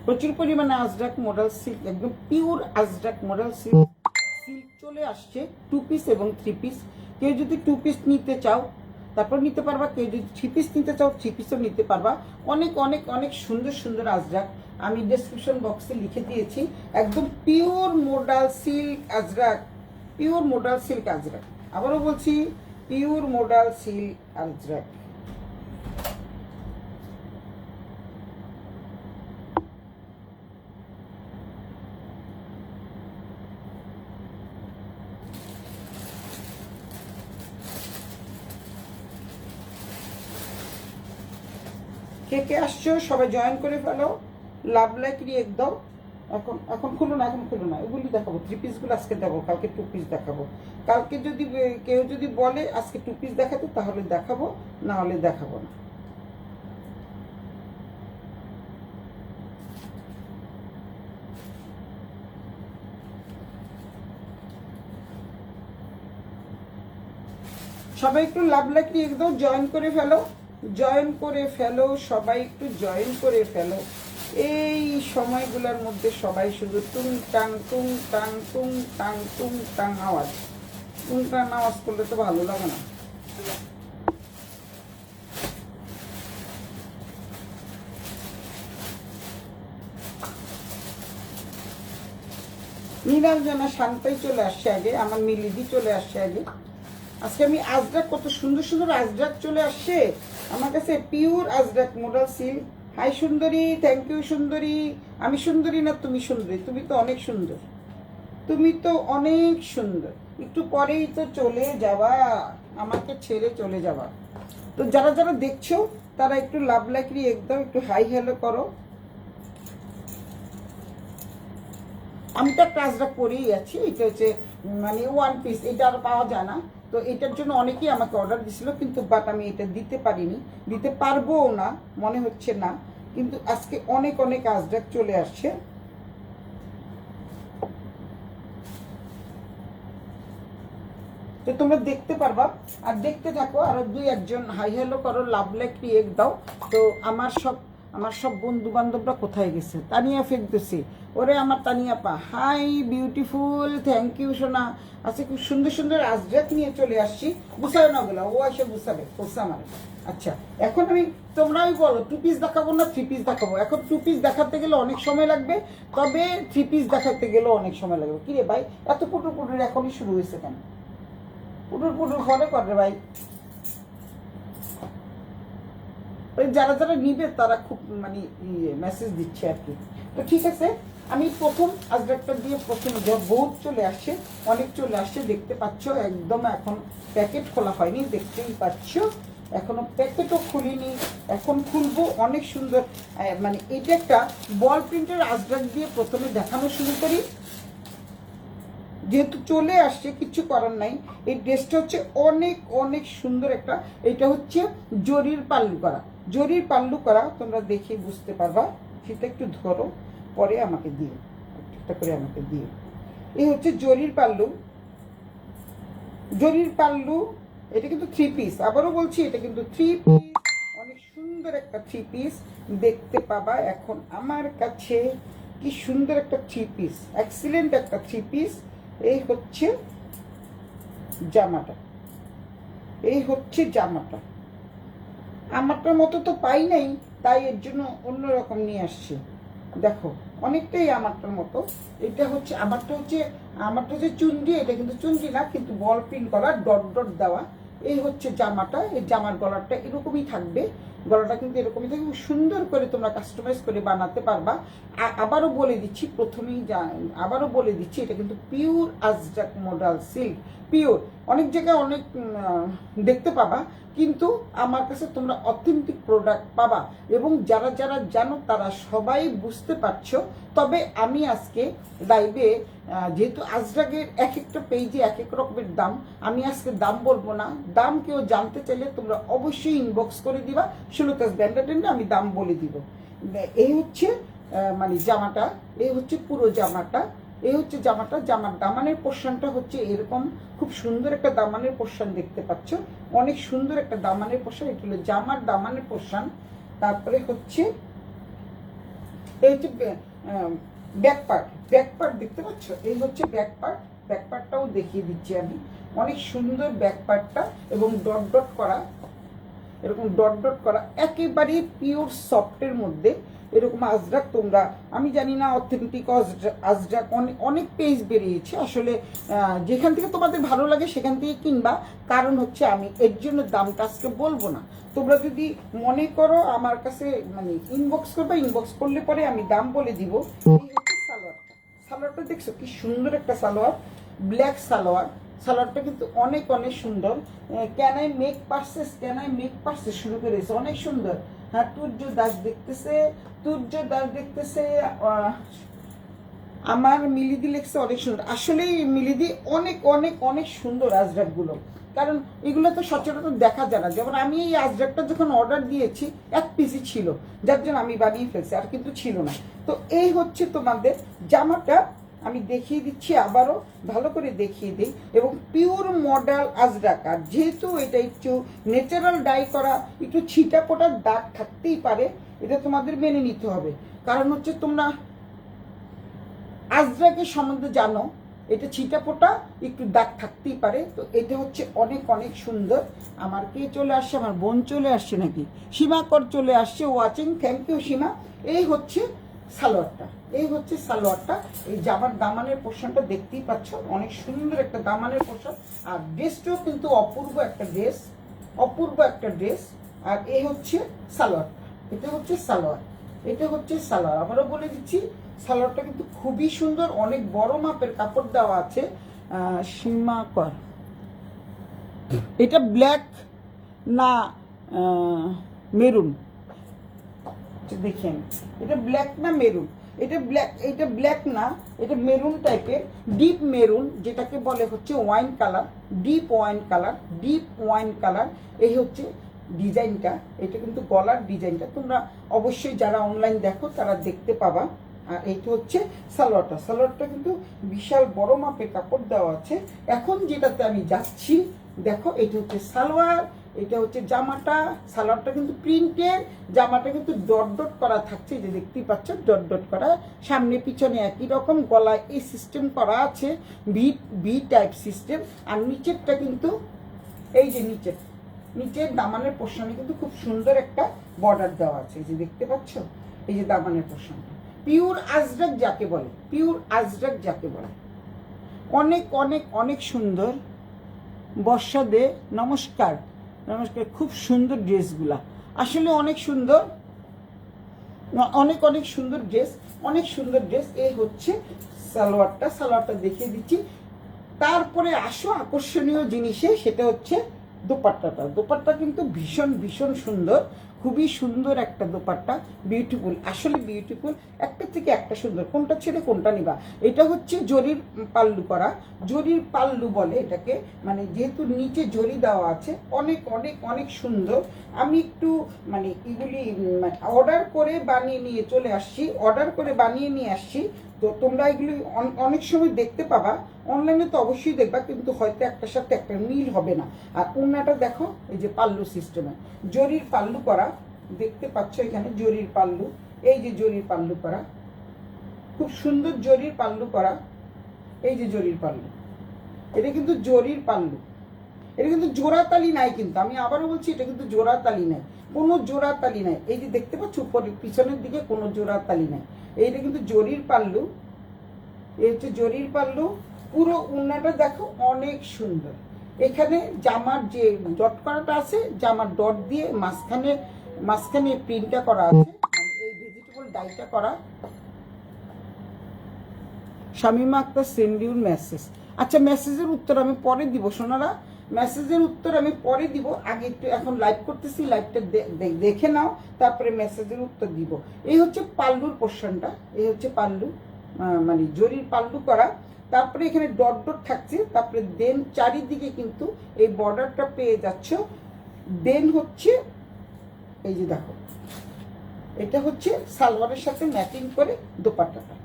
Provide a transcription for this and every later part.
প্রচুর পরিমাণে Ajrak model silk, একদম পিওর আজরাক মডেল সিল্ক চলে আসছে 2 পিস এবং 3 পিস। কেউ যদি 2 পিস নিতে চাও তারপর নিতে পারবা, কেউ যদি 3 পিস নিতে চাও 3 পিসও নিতে পারবা। অনেক অনেক অনেক সুন্দর সুন্দর আজরাক আমি ডেসক্রিপশন বক্সে লিখে দিয়েছি। একদম pure modal silk Ajrak, pure modal silk Ajrak. আবারও বলছি, পিওর মডাল সিল্ক আজরাক। কে কে আসছো সবাই জয়েন করে ফেলো, লাভ লাইক রিয়েক্ট দাও। এখন এখন খুলো না, এখন খুলো না, এগুলি দেখাবো 3 পিসগুলো আজকে দেখাবো, কালকে 2 পিস দেখাবো। কালকে যদি কেউ যদি বলে আজকে 2 পিস দেখাতে তাহলে দেখাবো, না হলে দেখাবো না। সবাই একটু লাভ লাইক রিয়েক্ট দাও, জয়েন করে ফেলো, জয়েন করে ফেলো, সবাই একটু জয়েন করে ফেলো। এই সময়গুলোর মধ্যে সবাই শুধু টুং টাং টুং টাং টুং টাং টুং টাং আওয়াজ, টুং টাং আওয়াজ করলে তো ভালো লাগে না। নীলাঞ্জনা শান্তাই চলে আসছে আগে, আমার মিলিদি চলে আসছে আগে। আজকে আমি আজরাক, কত সুন্দর সুন্দর আজরাক চলে আসছে আমার কাছে, pure ajrakh model silk. Hi সুন্দরী, থ্যাংক ইউ সুন্দরী। আমি সুন্দরী না তুমি সুন্দরী? তুমি তো অনেক সুন্দর, তুমি তো অনেক সুন্দর। একটু পরেই তো চলে যাবা, আমাকে ছেড়ে চলে যাবা। তো যারা যারা দেখছো তারা একটু লাভ লাইক রিয়েক্ট দাও, একটু হাই হ্যালো করো। আমি তো একটা আজরাক পরেই আছি, এটা হচ্ছে মানে 1 পিস, এটা আর পাওয়া যায় না। তো এটার জন্য অনেকেই আমাকে অর্ডার দিছিল, কিন্তু বাট আমি এটা দিতে পারিনি, দিতে পারবোও না মনে হচ্ছে না। কিন্তু আজকে অনেক অনেক আজরাক চলে আসছে। তো তোমরা দেখতে পারবা, আর দেখতে থাকো। আর 2-1 হাই হ্যালো করো, লাভ লাইক রিয়েক্ট দাও। তো আমার সব বন্ধু বান্ধবরা কোথায় গেছে? তানিয়া ফেরদৌসি, ওরে আমার তানিয়া পা, হাই বিউটিফুল, থ্যাংক ইউ সোনা। আজকে খুব সুন্দর সুন্দর আজরাক নিয়ে চলে আসছি। গুছাবে না ওগুলো, ও এসে গুছাবে, কোসা আমার। আচ্ছা, এখন আমি, তোমরাই বলো 2 পিস দেখাবো না 3 পিস দেখাবো? এখন 2 পিস দেখাতে গেলে অনেক সময় লাগবে, তবে 3 পিস দেখাতে গেলেও অনেক সময় লাগবে। কিরে ভাই, এত পুটুর পুটুর এখনই শুরু হয়েছে কেন? পুটুর পুটুর ঘরে করে ভাই। ওই যারা যারা নিবে তারা খুব মানে মেসেজ দিচ্ছে আর কি। তো ঠিক আছে, আমি প্রথম আজরাকটা দিয়ে প্রথম বহুত চলে আসছে, অনেক চলে আসছে, দেখতে পাচ্ছ। একদম এখন প্যাকেট খোলা হয়নি, দেখতেই পাচ্ছ। এখনো প্যাকেটও খুলিনি, এখন খুলবো। অনেক সুন্দর, মানে এটা একটা বল প্রিন্টের আজরাক দিয়ে প্রথমে দেখানো শুরু করি, যেহেতু চলে আসছে কিছু করার নাই। এই ড্রেসটা হচ্ছে অনেক অনেক সুন্দর একটা, এটা হচ্ছে জরির পাল্লু করা, জরির পাল্লু করা। তোমরা দেখে বুঝতে পারবা। সেটা একটু ধরো, পরে আমাকে দিও, একটা করে আমাকে দিও। এই হচ্ছে জরির পাল্লু, জরির পাল্লু। এটা কিন্তু 3 পিস, আবারও বলছি এটা কিন্তু 3 পিস। অনেক সুন্দর একটা 3 পিস দেখতে পাবা এখন আমার কাছে। কি সুন্দর একটা 3 পিস, এক্সিলেন্ট একটা 3 পিস। এই হচ্ছে জামাটা, এই হচ্ছে জামাটা। আমারটার মতো তো পাই নাই, তাই এর জন্য অন্যরকম নিয়ে আসছি। দেখো অনেকটাই আমারটার মতো। এটা হচ্ছে আমারটা হচ্ছে চুনরি, এটা কিন্তু চুনরি না, কিন্তু বল প্রিন্ট করা, ডট ডট দেওয়া। এই হচ্ছে জামাটা, এই জামার গলাটা এরকমই থাকবে, গলাটা কিন্তু এরকমই থাকবে। সুন্দর করে তোমরা কাস্টমাইজ করে বানাতে পারবা। আবারও বলে দিচ্ছি, আবারও বলে দিচ্ছি, এটা কিন্তু pure ajrakh model silk, pure. অনেক জায়গায় অনেক দেখতে পাবা, কিন্তু আমার কাছে তোমরা অথেন্টিক প্রোডাক্ট পাবা। এবং যারা যারা জানো তারা সবাই বুঝতে পারছো। তবে আমি আজকে লাইভে, যেহেতু আজরাকের এক একটা পেজে এক এক রকমের দাম, আমি আজকে দাম বলবো না। দাম কেউ জানতে চাইলে তোমরা অবশ্যই ইনবক্স করে দিবা, সুলতাস ব্র্যান্ডেড, আমি দাম বলে দিব। এই হচ্ছে মানে জামাটা, এই হচ্ছে পুরো জামাটা, এই হচ্ছে জামাটা। জামার দামানের পোর্শনটা হচ্ছে এরকম, খুব সুন্দর একটা দামানের পোর্শন দেখতে পাচ্ছ, অনেক সুন্দর একটা দামানের পোর্শন। এটা হলো জামার দামানের পোর্শন। তারপরে হচ্ছে এই হচ্ছে ব্যাক পার্ট। ব্যাক পার্ট দেখতে পাচ্ছ, এই হচ্ছে ব্যাক পার্ট। ব্যাক পার্টটাও দেখিয়ে দিচ্ছি আমি। অনেক সুন্দর ব্যাক পার্টটা, এবং ডট ডট করা, এরকম ডট ডট করা, একেবারে পিওর সফটের মধ্যে এরকম আজরাক। তোমরা, আমি জানি না অথেন্টিক আজরাক অনেক পেজ বেরিয়েছে আসলে, যেখান থেকে তোমাদের ভালো লাগে সেখান থেকে কিনবা। কারণ হচ্ছে আমি এর জন্য দামটা আজকে বলবো না। তোমরা যদি মনে করো আমার কাছে মানে ইনবক্স করবে, ইনবক্স করলে পরে আমি দাম বলে দিব। এই হচ্ছে সালোয়ারটা। সালোয়ারটা দেখছো কি সুন্দর একটা সালোয়ার, ব্ল্যাক সালোয়ার। সালোয়ারটা কিন্তু অনেক অনেক সুন্দর। Can I make purchase, can I make purchase শুরু করেছে, অনেক সুন্দর। হ্যাঁ, তুর্য দাস দেখতেছে, তুর্য দাস দেখতেছে, আমার মিলিদি লেখছে অনেক সুন্দর। আসলে মিলিদি অনেক অনেক অনেক সুন্দর আজরাকগুলো, কারণ এগুলো তো সচরাচর দেখা যায় না। যেমন আমি এই আজরাকটা যখন অর্ডার দিয়েছি এক পিসই ছিল, যার জন্য আমি বানিয়ে ফেলছি, আর কিন্তু ছিল না। তো এই হচ্ছে তোমাদের জামাটা, আমি দেখিয়ে দিচ্ছি, আবারও ভালো করে দেখিয়ে দিই। এবং পিওর মডেল আজরাক, আর যেহেতু এটা একটু ন্যাচারাল ডাই করা, একটু ছিটা পোটার দাগ থাকতেই পারে, এটা তোমাদের মেনে নিতে হবে। কারণ হচ্ছে তোমরা আজরাকের সম্বন্ধে জানো, এটা ছিটা পোটা একটু দাগ থাকতেই পারে। তো এটা হচ্ছে অনেক অনেক সুন্দর। আমার কে চলে আসছে, আমার বোন চলে আসছে নাকি, সীমা কর চলে আসছে ওয়াচিং, থ্যাংক ইউ সীমা। এই হচ্ছে সালোয়ারটা, এই হচ্ছে সালোয়ারটা। এই জামার দামানের পোর্শনটা দেখতেই পাচ্ছ, অনেক সুন্দর একটা দামানের পোর্শন। আর ড্রেসটাও কিন্তু অপূর্ব একটা ড্রেস, অপূর্ব একটা ড্রেস। আর এই হচ্ছে সালোয়ারটা, এটা হচ্ছে সালোয়ার, এটা হচ্ছে সালোয়ার। আবারও বলে দিচ্ছি, সালোয়ারটা কিন্তু খুবই সুন্দর, অনেক বড় মাপের কাপড় দেওয়া আছে। সীমা কর, এটা ব্ল্যাক না মেরুন, দেখেন এটা ব্ল্যাক না মেরুন, এটা ব্ল্যাক, এটা ব্ল্যাক না, এটা মেরুন টাইপের, ডিপ মেরুন, যেটাকে বলে হচ্ছে wine colour, deep wine colour, deep wine colour. এই হচ্ছে ডিজাইনটা, এটা কিন্তু গলার ডিজাইনটা তোমরা অবশ্যই যারা অনলাইন দেখো তারা দেখতে পাবা। আর এইটা হচ্ছে সালোয়ারটা, সালোয়ারটা কিন্তু বিশাল বড় মাপের কাপড় দেওয়া আছে। এখন যেটাতে আমি যাচ্ছি, দেখো এটা হচ্ছে সালোয়ার, এটা হচ্ছে জামাটা। সালোয়ারটা কিন্তু প্রিন্টের, জামাটা কিন্তু ডট ডট করা থাকছে, যে দেখতেই পাচ্ছ ডট ডট করা, সামনে পিছনে একই রকম, গলায় এই সিস্টেম করা আছে, ভি ভি টাইপ সিস্টেম। আর নিচেরটা কিন্তু এই যে নিচের দামানের পোর্শনে কিন্তু খুব সুন্দর একটা বর্ডার দেওয়া আছে, এই যে দেখতে পাচ্ছ, এই যে দামানের পোর্শনটা। পিওর আজরাক যাকে বলে, পিওর আজরাক যাকে বলে, অনেক অনেক অনেক সুন্দর। বর্ষা দে নমস্কার, নমস্কার। খুব সুন্দর ড্রেসগুলা, আসলে অনেক সুন্দর, অনেক অনেক সুন্দর ড্রেস, অনেক সুন্দর ড্রেস। এই হচ্ছে সালোয়ারটা, সালোয়ারটা দেখিয়ে দিচ্ছি। তারপরে আসো আকর্ষণীয় জিনিসে, সেটা হচ্ছে দোপাট্টাটা। দোপাট্টা কিন্তু ভীষণ ভীষণ সুন্দর, খুবই সুন্দর একটা দোপাট্টা, বিউটিফুল, আসলে বিউটিফুল, একটা থেকে একটা সুন্দর, কোনটা ছেড়ে কোনটা নিবা। এটা হচ্ছে জরির পাল্লু করা, জরির পাল্লু বলে এটাকে, মানে যেহেতু নিচে জরি দেওয়া আছে, অনেক অনেক অনেক সুন্দর। আমি একটু মানে এগুলি অর্ডার করে বানিয়ে নিয়ে চলে আসছি, অর্ডার করে বানিয়ে নিয়ে আসছি। তো তোমরা এগুলি অনেক সময় দেখতে পাবা, অনলাইনে তো অবশ্যই দেখবা, কিন্তু হয়তো একটার সাথে একটা মিল হবে না। আর ওড়নাটা দেখো, এই যে পাল্লু সিস্টেমে জরির পাল্লু করা, দেখতে পাচ্ছ এখানে জরির পাল্লু, এই যে জরির পাল্লু করা, খুব সুন্দর জরির পাল্লু করা, এই যে জরির পাল্লু, এটা কিন্তু জরির পাল্লু, এটা কিন্তু জোড়াতালি নাই, কিন্তু আমি আবারও বলছি এটা কিন্তু জোড়াতালি নাই, কোনো জোড়াতালি নাই। এই যে দেখতে পাচ্ছ উপরের পিছনের দিকে কোনো জোড়াতালি নাই, এইটা কিন্তু জরির পাল্লু, এই হচ্ছে জরির পাল্লু। পুরো ওড়নাটা দেখো অনেক সুন্দর। এখানে জামার যে ডট করাটা আছে, জামার ডট দিয়ে মাঝখানে প্রিন্টটা করা আছে, মানে এই ভেজিটেবল ডাইটা করা। Shamima Akhtar send you message. আচ্ছা, মেসেজের উত্তর আমি পরে দিব সোনারা, মেসেজের উত্তর আমি পরে দিব। আগে একটু এখন লাইভ করতেছি, লাইভটা দেখে নাও, তারপরে মেসেজের উত্তর দিব। এই হচ্ছে পাল্লুর পোর্শনটা, এই হচ্ছে পাল্লু, মানে জরির পাল্লু করা। তারপরে এখানে ডট ডট থাকছে, তারপরে দেন চারিদিকে কিন্তু এই বর্ডারটা পেয়ে যাচ্ছ। দেন হচ্ছে এই যে দেখো, এটা হচ্ছে সালোয়ারের সাথে ম্যাচিং করে দোপাট্টাটা।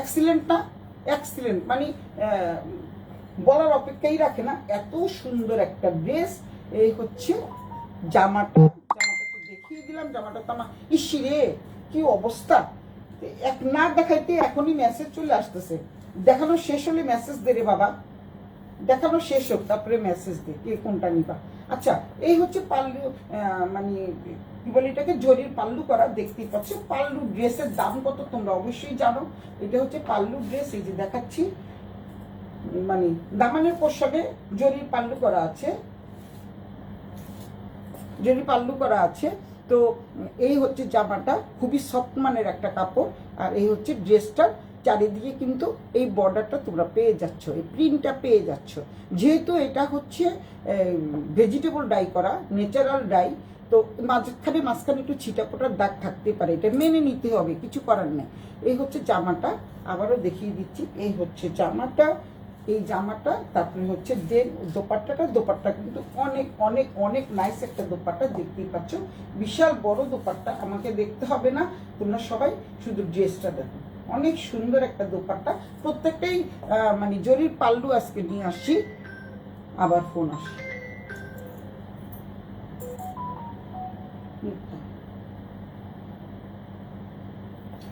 এক্সিলেন্ট না? এক্সিলেন্ট, মানে বলার অপেক্ষাই রাখে না, এত সুন্দর একটা ড্রেস। এই হচ্ছে জামাটা, জামাটা তো দেখিয়ে দিলাম, জামাটা তো আমার ইসি রে কি অবস্থা, এক না দেখাইতে এখনই মেসেজ চলে আসতেছে। দেখানো শেষ হলে মেসেজ দে রে বাবা, দেখানো শেষ হোক তারপরে মেসেজ দে কে কোনটা নিবা। আচ্ছা, এই হচ্ছে পাল্লু, মানে কি বলে এটাকে, জরির পাল্লু করা। দেখতেই পাচ্ছ পাল্লু ড্রেসের দাম কত তোমরা অবশ্যই জানো। এটা হচ্ছে পাল্লু ড্রেস, এই যে দেখাচ্ছি, মানে দামানের পোশাকে জরির পাল্লু করা আছে, জরি পাল্লু করা আছে। তো এই হচ্ছে জামাটা, খুবই সফট মানের একটা কাপড়। আর এই হচ্ছে ড্রেসটার চারিদিকে কিন্তু এই বর্ডারটা তোমরা পেয়ে যাচ্ছ, এই প্রিন্টটা পেয়ে যাচ্ছ। যেহেতু এটা হচ্ছে ভেজিটেবল ডাই করা, ন্যাচারাল ডাই, তো মাঝখানে একটু ছিটাফোটার দাগ থাকতে পারে, এটা মেনে নিতে হবে, কিছু করার নেই। এই হচ্ছে জামাটা, আবারও দেখিয়ে দিচ্ছি, এই হচ্ছে জামাটা, এই জামাটা। তারপরে হচ্ছে যে দোপাট্টা কিন্তু অনেক অনেক অনেক নাইস একটা দোপাট্টা, দেখতেই পাচ্ছ, বিশাল বড় দোপাট্টা। আমাকে দেখতে হবে না, তোমরা সবাই শুধু ড্রেসটা দেখো, অনেক সুন্দর একটা দোপাট্টা। প্রত্যেকটাই মানে জরির পাল্লু আজকে নিয়ে আসছি। আবার ফোন আসে,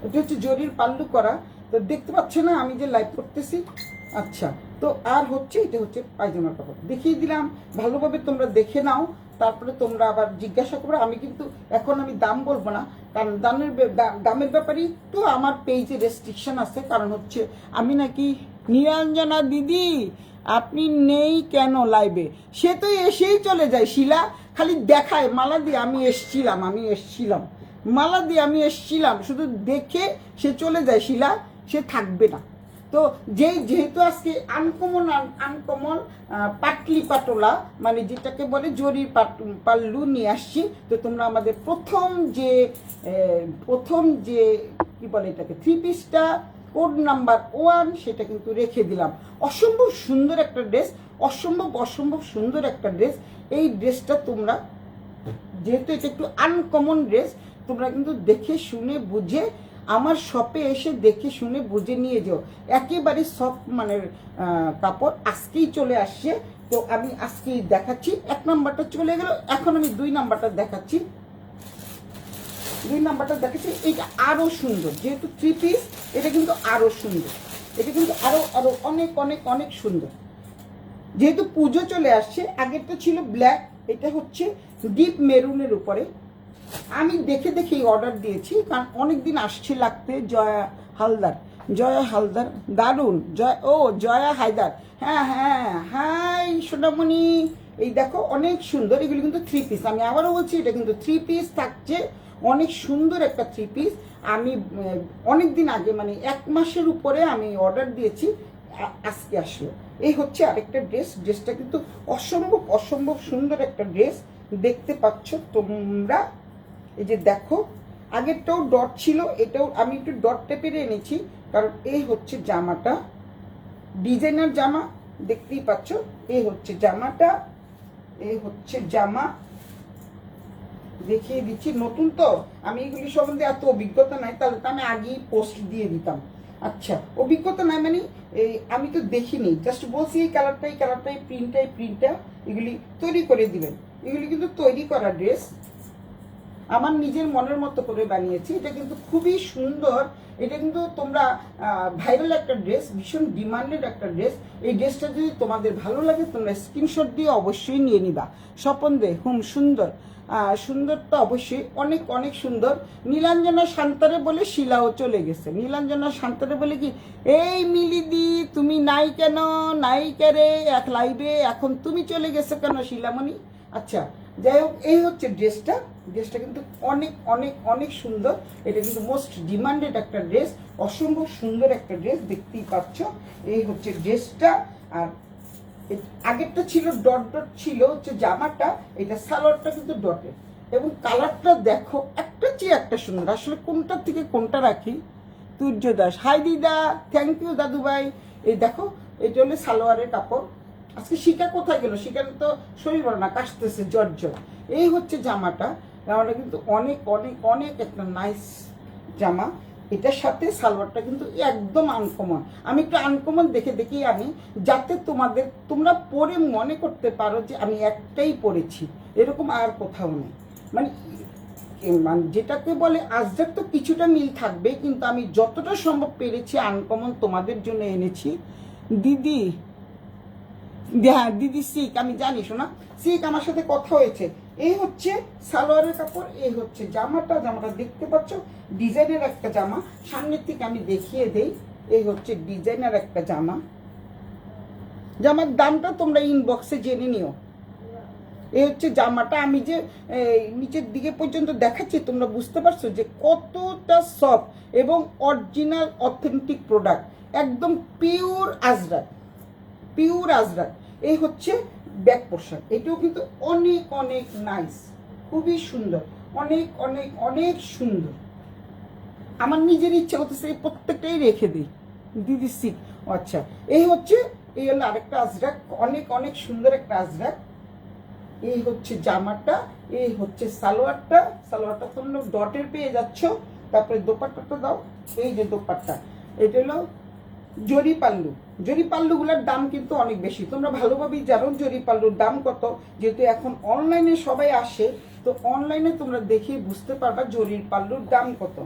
এটা হচ্ছে জরির পাল্লু করা। তো দেখতে পাচ্ছ না আমি যে লাইভ করতেছি। আচ্ছা, তো আর হচ্ছে এটা হচ্ছে পায়জামার কাপড় দেখিয়ে দিলাম, ভালোভাবে তোমরা দেখে নাও, তারপরে তোমরা আবার জিজ্ঞাসা করো। আমি কিন্তু এখন আমি দাম বলবো না, কারণ দামের ব্যাপারে তো আমার পেজে রেস্ট্রিকশন আছে। কারণ হচ্ছে আমি নাকি, নিরঞ্জনা দিদি আপনি নেই কেন লাইভে, সে তো এসেই চলে যায়, শিলা খালি দেখায় মালা দিয়ে আমি এসছিলাম মালা দিয়ে আমি এসছিলাম, শুধু দেখে সে চলে যায়, শিলা সে থাকবে না। তো যেহেতু আজকে আনকমন পাটলি পাটোলা, মানে যেটাকে বলে জরির পাল্লু নিয়ে আসছি। তো তোমরা আমাদের প্রথম যে কি বলে এটাকে, 3 পিসটা কোড নাম্বার 1 সেটা কিন্তু রেখে দিলাম। অসম্ভব সুন্দর একটা ড্রেস, অসম্ভব সুন্দর একটা ড্রেস। এই ড্রেসটা তোমরা, যেহেতু এটা একটু আনকমন ড্রেস, তোমরা কিন্তু দেখে শুনে বুঝে আমার শপে এসে দেখে শুনে বুঝে নিয়ে যাও। একেবারে সফট মানের কাপড়, আজকেই চলে আসছে। তো আমি আজকেই দেখাচ্ছি, 1 নাম্বারটা চলে গেল, এখন আমি 2 নাম্বারটা দেখাচ্ছি। এটা আরো সুন্দর, যেহেতু 3 পিস, এটা কিন্তু আরো সুন্দর, এটা কিন্তু আরো অনেক অনেক অনেক সুন্দর। যেহেতু পুজো চলে আসছে, আগেরটা ছিল ব্ল্যাক, এটা হচ্ছে ডিপ মেরুনের উপরে। আমি দেখেই অর্ডার দিয়েছি, কারণ অনেকদিন আসছে লাগতে। জয়া হালদার দারুণ, জয়া হায়দার, হ্যাঁ হাই সোনামণি, এই দেখো অনেক সুন্দর। এগুলি কিন্তু 3 পিস, আমি আবারও বলছি এটা কিন্তু 3 পিস থাকছে, অনেক সুন্দর একটা 3 পিস। আমি অনেকদিন আগে, মানে 1 মাসের উপরে আমি অর্ডার দিয়েছি, আজকে আসলো। এই হচ্ছে আরেকটা ড্রেসটা কিন্তু অসম্ভব সুন্দর একটা ড্রেস, দেখতে পাচ্ছ তোমরা। এই যে দেখো, আগেরটাও ডট ছিল, এটাও আমি একটু ডট টেপের এনেছি, কারণ এই হচ্ছে জামাটা, ডিজাইনার জামা, দেখতেই পাচ্ছ। এই হচ্ছে জামাটা, এই হচ্ছে জামা, দেখিয়ে দিচ্ছি। নতুন তো, আমি এগুলি সম্বন্ধে এত অভিজ্ঞতা নাই, তাহলে তো আমি আগেই পোস্ট দিয়ে দিতাম। আচ্ছা, অভিজ্ঞতা নাই মানে আমি তো দেখিনি, জাস্ট বলছি এই কালারটা, এই প্রিন্টটা এগুলি তৈরি করে দিবেন। এগুলি কিন্তু তৈরি করা ড্রেস, আমার নিজের মনের মতো করে বানিয়েছি। এটা কিন্তু খুবই সুন্দর, এটা কিন্তু তোমরা ভাইরাল একটা ড্রেস, ভীষণ ডিমান্ডেড একটা ড্রেস। এই ড্রেসটা যদি তোমাদের ভালো লাগে, তোমরা স্ক্রিনশট দিয়ে অবশ্যই নিয়ে নিবা। স্বপন দে সুন্দর তো অবশ্যই, অনেক অনেক সুন্দর। নীলাঞ্জনা শান্তারে বলে শিলাও চলে গেছে। নীলাঞ্জনা শান্তারে বলে কি, এই মিলিদি তুমি নাই কেন, নাই কেরে এক লাইভে, এখন তুমি চলে গেছে কেন শিলামণি? আচ্ছা, যাই হোক, এই হচ্ছে ড্রেসটা কিন্তু অনেক অনেক অনেক সুন্দর। এটা কিন্তু মোস্ট ডিমান্ডেড একটা ড্রেস, অসম্ভব সুন্দর একটা ড্রেস, দেখতেই পাচ্ছ। এই হচ্ছে ড্রেসটা। আর আগেরটা ছিল ডট ছিল হচ্ছে জামাটা, এটা সালোয়ারটা কিন্তু ডটের, এবং কালারটা দেখো একটা চেয়ে একটা সুন্দর। আসলে কোনটার থেকে কোনটা রাখি? তুর্য দাস, হাই দিদা, থ্যাংক ইউ দাদু ভাই। এই দেখো, এটা হলো সালোয়ারের কাপড়। আজকে শিকা কোথায় গেল? শিকার তো শরীর ভালো না, কাশতেছে জ্বর। এই হচ্ছে জামাটা কিন্তু অনেক অনেক অনেক একটা নাইস জামা। এটার সাথে সালোয়ারটা কিন্তু একদম আনকমন। আমি একটু আনকমন দেখেই আনি, যাতে তোমরা পরে মনে করতে পারো যে আমি একটাই পরেছি, এরকম আর কোথাও নেই। মানে মানে যেটাকে বলে আজরাক তো কিছুটা মিল থাকবে, কিন্তু আমি যতটা সম্ভব পেরেছি আনকমন তোমাদের জন্য এনেছি। দিদি, হ্যাঁ দিদি শিখ, আমি জানি শোনা, শিখ আমার সাথে কথা হয়েছে। এই হচ্ছে সালোয়ারের কাপড়, এই হচ্ছে জামাটা। জামাটা দেখতে পাচ্ছ ডিজাইনের একটা জামা, সামনের থেকে আমি দেখিয়ে দেই। এই হচ্ছে ডিজাইনের একটা জামা। জামার দামটা তোমরা ইনবক্সে জেনে নিও। এই হচ্ছে জামাটা। আমি যে নিচের দিকে পর্যন্ত দেখাচ্ছি, তোমরা বুঝতে পারছো যে কতটা সফট এবং অরিজিনাল অথেন্টিক প্রোডাক্ট, একদম পিওর আজরাক, পিওর আজরাক। এই হচ্ছে ব্যাক পোর্শন, এটাও কিন্তু অনেক অনেক নাইস, খুবই সুন্দর, অনেক অনেক অনেক সুন্দর। আমার নিজের ইচ্ছা করতেছে এই প্রত্যেকটাই রেখে দিই। দিদি সিক, আচ্ছা এই হচ্ছে, এই হলো আরেকটা আজরাক, অনেক অনেক সুন্দর একটা আজরাক। এই হচ্ছে জামাটা, এই হচ্ছে সালোয়ারটা। সালোয়ারটা তোমরা ডটের পেয়ে যাচ্ছ। তারপরে দোপাট্টাটা দাও, এই যে দোপাট্টা, এটা হলো জরি পাল্লু। জরি পাল্লুগুলোর দাম কিন্তু অনেক বেশি, তোমরা ভালোভাবেই জানো জরি পাল্লুর দাম কত। যেহেতু এখন অনলাইনে সবাই আসে, তো অনলাইনে তোমরা দেখে বুঝতে পারবা জরির পাল্লুর দাম কত।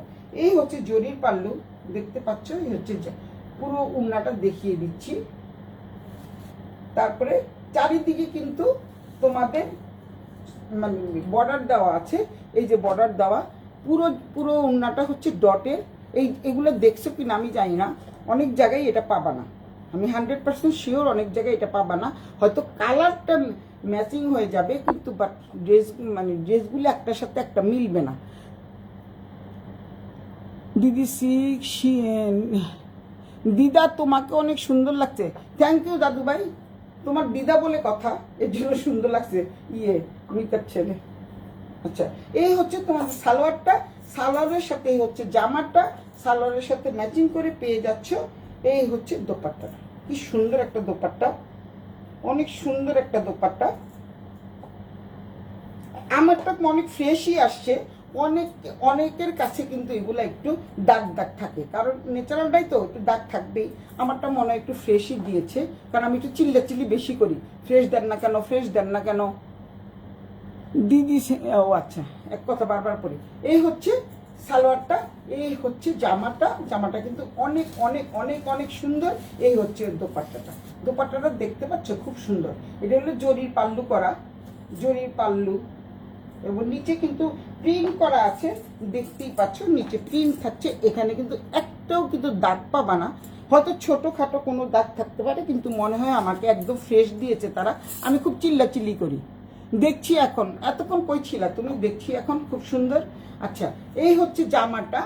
এই হচ্ছে জরির পাল্লু, দেখতে পাচ্ছ। এই হচ্ছে পুরো উন্নাটা দেখিয়ে দিচ্ছি। তারপরে চারিদিকে কিন্তু তোমাদের মানে বর্ডার দেওয়া আছে, এই যে বর্ডার দেওয়া, পুরো পুরো উন্নাটা হচ্ছে ডটের। এগুলো দেখছো কিনা আমি জানি না, অনেক জায়গায় এটা পাবা না, আমি 100% শিওর অনেক জায়গায় এটা পাবা না। হয়তো কালারটা ম্যাচিং হয়ে যাবে, কিন্তু বাট ড্রেসগুলো একটার সাথে একটা মিলবে না। দিদি দিদা তোমাকে অনেক সুন্দর লাগছে। থ্যাংক ইউ দাদু ভাই, তোমার দিদা বলে কথা, এর জন্য সুন্দর লাগছে। মিতার ছেলে। আচ্ছা, এই হচ্ছে তোমার সালোয়ারটা, সালোয়ারের সাথে এই হচ্ছে জামাটা, সালোয়ারের সাথে ম্যাচিং করে পেয়ে যাচ্ছ। এই হচ্ছে দোপাট্টাটা, কি সুন্দর একটা দোপাট্টা, অনেক সুন্দর একটা দোপাট্টা। আমারটা অনেক ফ্রেশই আসছে। অনেকের কাছে কিন্তু এগুলো একটু দাগ দাগ থাকে, কারণ ন্যাচারালটাই তো একটু দাগ থাকবেই। আমারটা মনে হয় একটু ফ্রেশই দিয়েছে, কারণ আমি একটু চিল্লাচিল্লি বেশি করি, ফ্রেশ দেন না কেন, ফ্রেশ দেন না কেন দিদি। ও আচ্ছা, এক কথা বারবার পড়ি। এই হচ্ছে সালোয়ারটা, এই হচ্ছে জামাটা। জামাটা কিন্তু অনেক অনেক অনেক অনেক সুন্দর। এই হচ্ছে দোপাট্টাটা, দোপাট্টাটা দেখতে পাচ্ছ খুব সুন্দর। এটা হলো জরির পাল্লু করা, জরির পাল্লু, এবং নিচে কিন্তু প্রিন্ট করা আছে, দেখতেই পাচ্ছ নিচে প্রিন্ট থাকছে। এখানে কিন্তু একটাও কিন্তু দাগ পাবা না, হয়তো ছোটোখাটো কোনো দাগ থাকতে পারে, কিন্তু মনে হয় আমাকে একদম ফ্রেশ দিয়েছে তারা। আমি খুব চিল্লাচিল্লি করি, দেখছি এখন, এতক্ষণ কই ছিলা তুমি, দেখছি এখন, খুব সুন্দর। আচ্ছা, এই হচ্ছে জামাটা,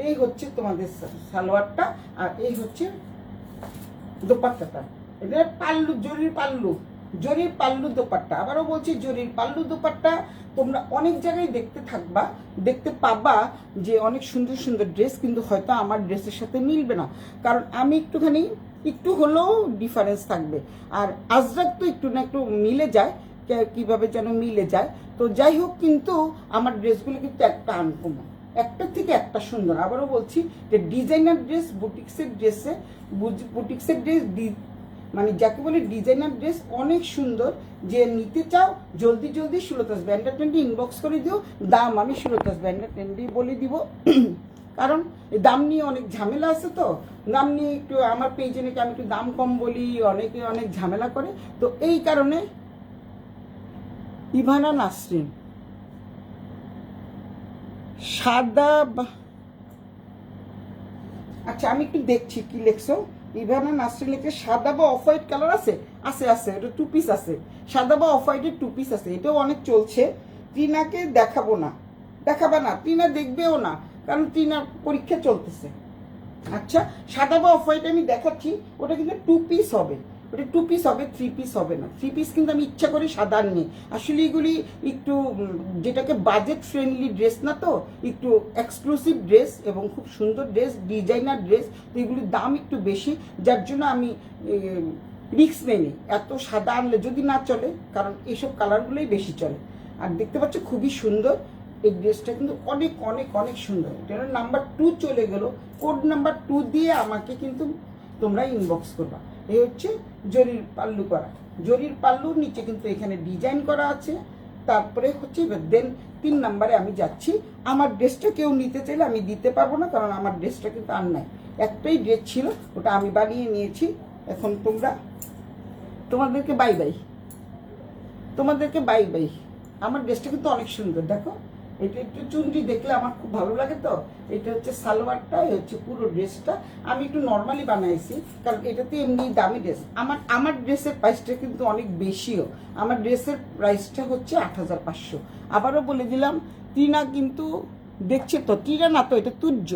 এই হচ্ছে তোমাদের সালোয়ারটা, আর এই হচ্ছে দোপাট্টাটা। এটা পাল্লু, জরির পাল্লু, জরির পাল্লু দোপাট্টা। আবারও বলছি জরির পাল্লু দোপাট্টা। তোমরা অনেক জায়গায় দেখতে পাবা যে অনেক সুন্দর সুন্দর ড্রেস, কিন্তু হয়তো আমার ড্রেসের সাথে মিলবে না, কারণ আমি একটু হলেও ডিফারেন্স থাকবে। আর আজরাক তো একটু না একটু মিলে যায়, কিভাবে যেন মিলে যায়। তো যাই হোক, কিন্তু আমার ড্রেসগুলো কিন্তু একটা আনকমন, একটা থেকে একটা সুন্দর। আবারও বলছি যে ডিজাইনার ড্রেস, বুটিক্সের ড্রেস মানে যাকে বলে ডিজাইনার ড্রেস অনেক সুন্দর। যে নিতে চাও জলদি জলদি সুলতাস ব্যান্ডার টেন্ডি ইনবক্স করে দিও। দাম আমি সুলতাস ব্যান্ডার টেন্ডি বলে দিব, কারণ দাম নিয়ে অনেক ঝামেলা আছে। তো দাম নিয়ে একটু আমার পেজে নাকি আমি একটু দাম কম বলি, অনেকে অনেক ঝামেলা করে, তো এই কারণে। ইভানা নাসরিন, সাদা, আচ্ছা আমি একটু দেখছি কি লেখছো। ইভানা নাসরিন লিখে সাদা বা অফ হোয়াইট কালার আছে, আছে, এটা 2 পিস আছে, সাদা বা অফ হোয়াইটের 2 পিস আছে, এটাও অনেক চলছে। টিনাকে দেখাবো না, দেখাবা না, টিনা দেখবেও না, কারণ টিনার পরীক্ষা চলতেছে। আচ্ছা, সাদা বা অফ হোয়াইট আমি দেখাচ্ছি, ওটা কিন্তু 2 পিস হবে, ওটা 2 পিস হবে, 3 পিস হবে না। 3 পিস কিন্তু আমি ইচ্ছা করি সাদা নিয়ে, আসলে এগুলি একটু যেটাকে বাজেট ফ্রেন্ডলি ড্রেস না, তো একটু এক্সক্লুসিভ ড্রেস এবং খুব সুন্দর ড্রেস, ডিজাইনার ড্রেস, তো এগুলির দাম একটু বেশি, যার জন্য আমি রিস্ক নেই। এত সাদা আনলে যদি না চলে, কারণ এইসব কালারগুলোই বেশি চলে। আর দেখতে পাচ্ছ খুবই সুন্দর, এই ড্রেসটা কিন্তু অনেক অনেক অনেক সুন্দর। এটা নাম্বার 2 চলে গেল, কোড নাম্বার 2 দিয়ে আমাকে কিন্তু তোমরা ইনবক্স করবা। এই হচ্ছে জরির পাল্লু করা, জরির পাল্লুর নিচে কিন্তু এখানে ডিজাইন করা আছে। তারপরে হচ্ছে দেন 3 নাম্বারে আমি যাচ্ছি। আমার ড্রেসটা কেউ নিতে চাইলে আমি দিতে পারবো না, কারণ আমার ড্রেসটা কিন্তু আর নাই। একটাই ড্রেস ছিল, ওটা আমি বানিয়ে নিয়েছি। এখন তোমাদেরকে বাই বাই, তোমাদেরকে বাই বাই। আমার ড্রেসটা কিন্তু অনেক সুন্দর, দেখো। এটা একটু চুনরি দেখলে আমার খুব ভালো লাগে। তো এটা হচ্ছে সালোয়ারটা, হচ্ছে পুরো ড্রেসটা আমি একটু নর্মালি বানাইছি, কারণ এটাতে এমনি দামি ড্রেস। আমার ড্রেসের প্রাইসটা কিন্তু অনেক বেশিও। আমার ড্রেসের প্রাইসটা হচ্ছে 8,500। আবারও বলে দিলাম, টিনা কিন্তু দেখছে তো, টিনা না তো, এটা তুর্য,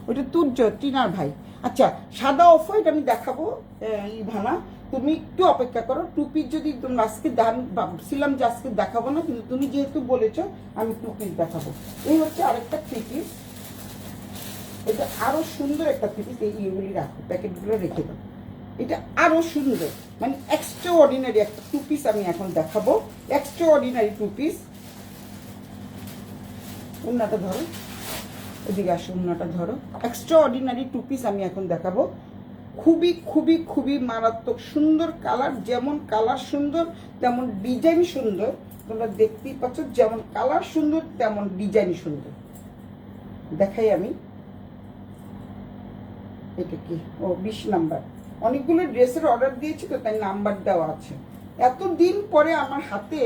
ওইটা তুর্য, টিনার ভাই। আচ্ছা, সাদা অফ হোয়াইট আমি দেখাবো। ইভানা, তুমি একটু অপেক্ষা করো। টু পিস যদি তোমরা আজকে ভাবছিলাম যে আজকে দেখাবো না, কিন্তু তুমি যেহেতু বলেছো আমি টু পিস দেখাবো। এই হচ্ছে আরেকটা থ্রি পিস, এটা আরো সুন্দর একটা থ্রি পিস। এইগুলি রাখো, প্যাকেটগুলো রেখে দাও। এটা আরো সুন্দর, মানে এক্সট্রা অর্ডিনারি একটা টু পিস আমি এখন দেখাবো। Extraordinary two piece. ওন্নাটা ধরো, এদিকে আসো, ওন্নাটা ধরো। এক্সট্রা অর্ডিনারি টু পিস আমি এখন দেখাবো। খুবই খুবই খুবই মারাত্মক সুন্দর কালার। যেমন কালার সুন্দর তেমন ডিজাইন সুন্দর। তোমরা দেখতেই পাচ্ছ, যেমন কালার সুন্দর তেমন ডিজাইন সুন্দর। দেখাই আমি, এটা কি, ও 20 নাম্বার। অনেকগুলো ড্রেসের অর্ডার দিয়েছি তো, তাই নাম্বার দেওয়া আছে। এতদিন পরে আমার হাতে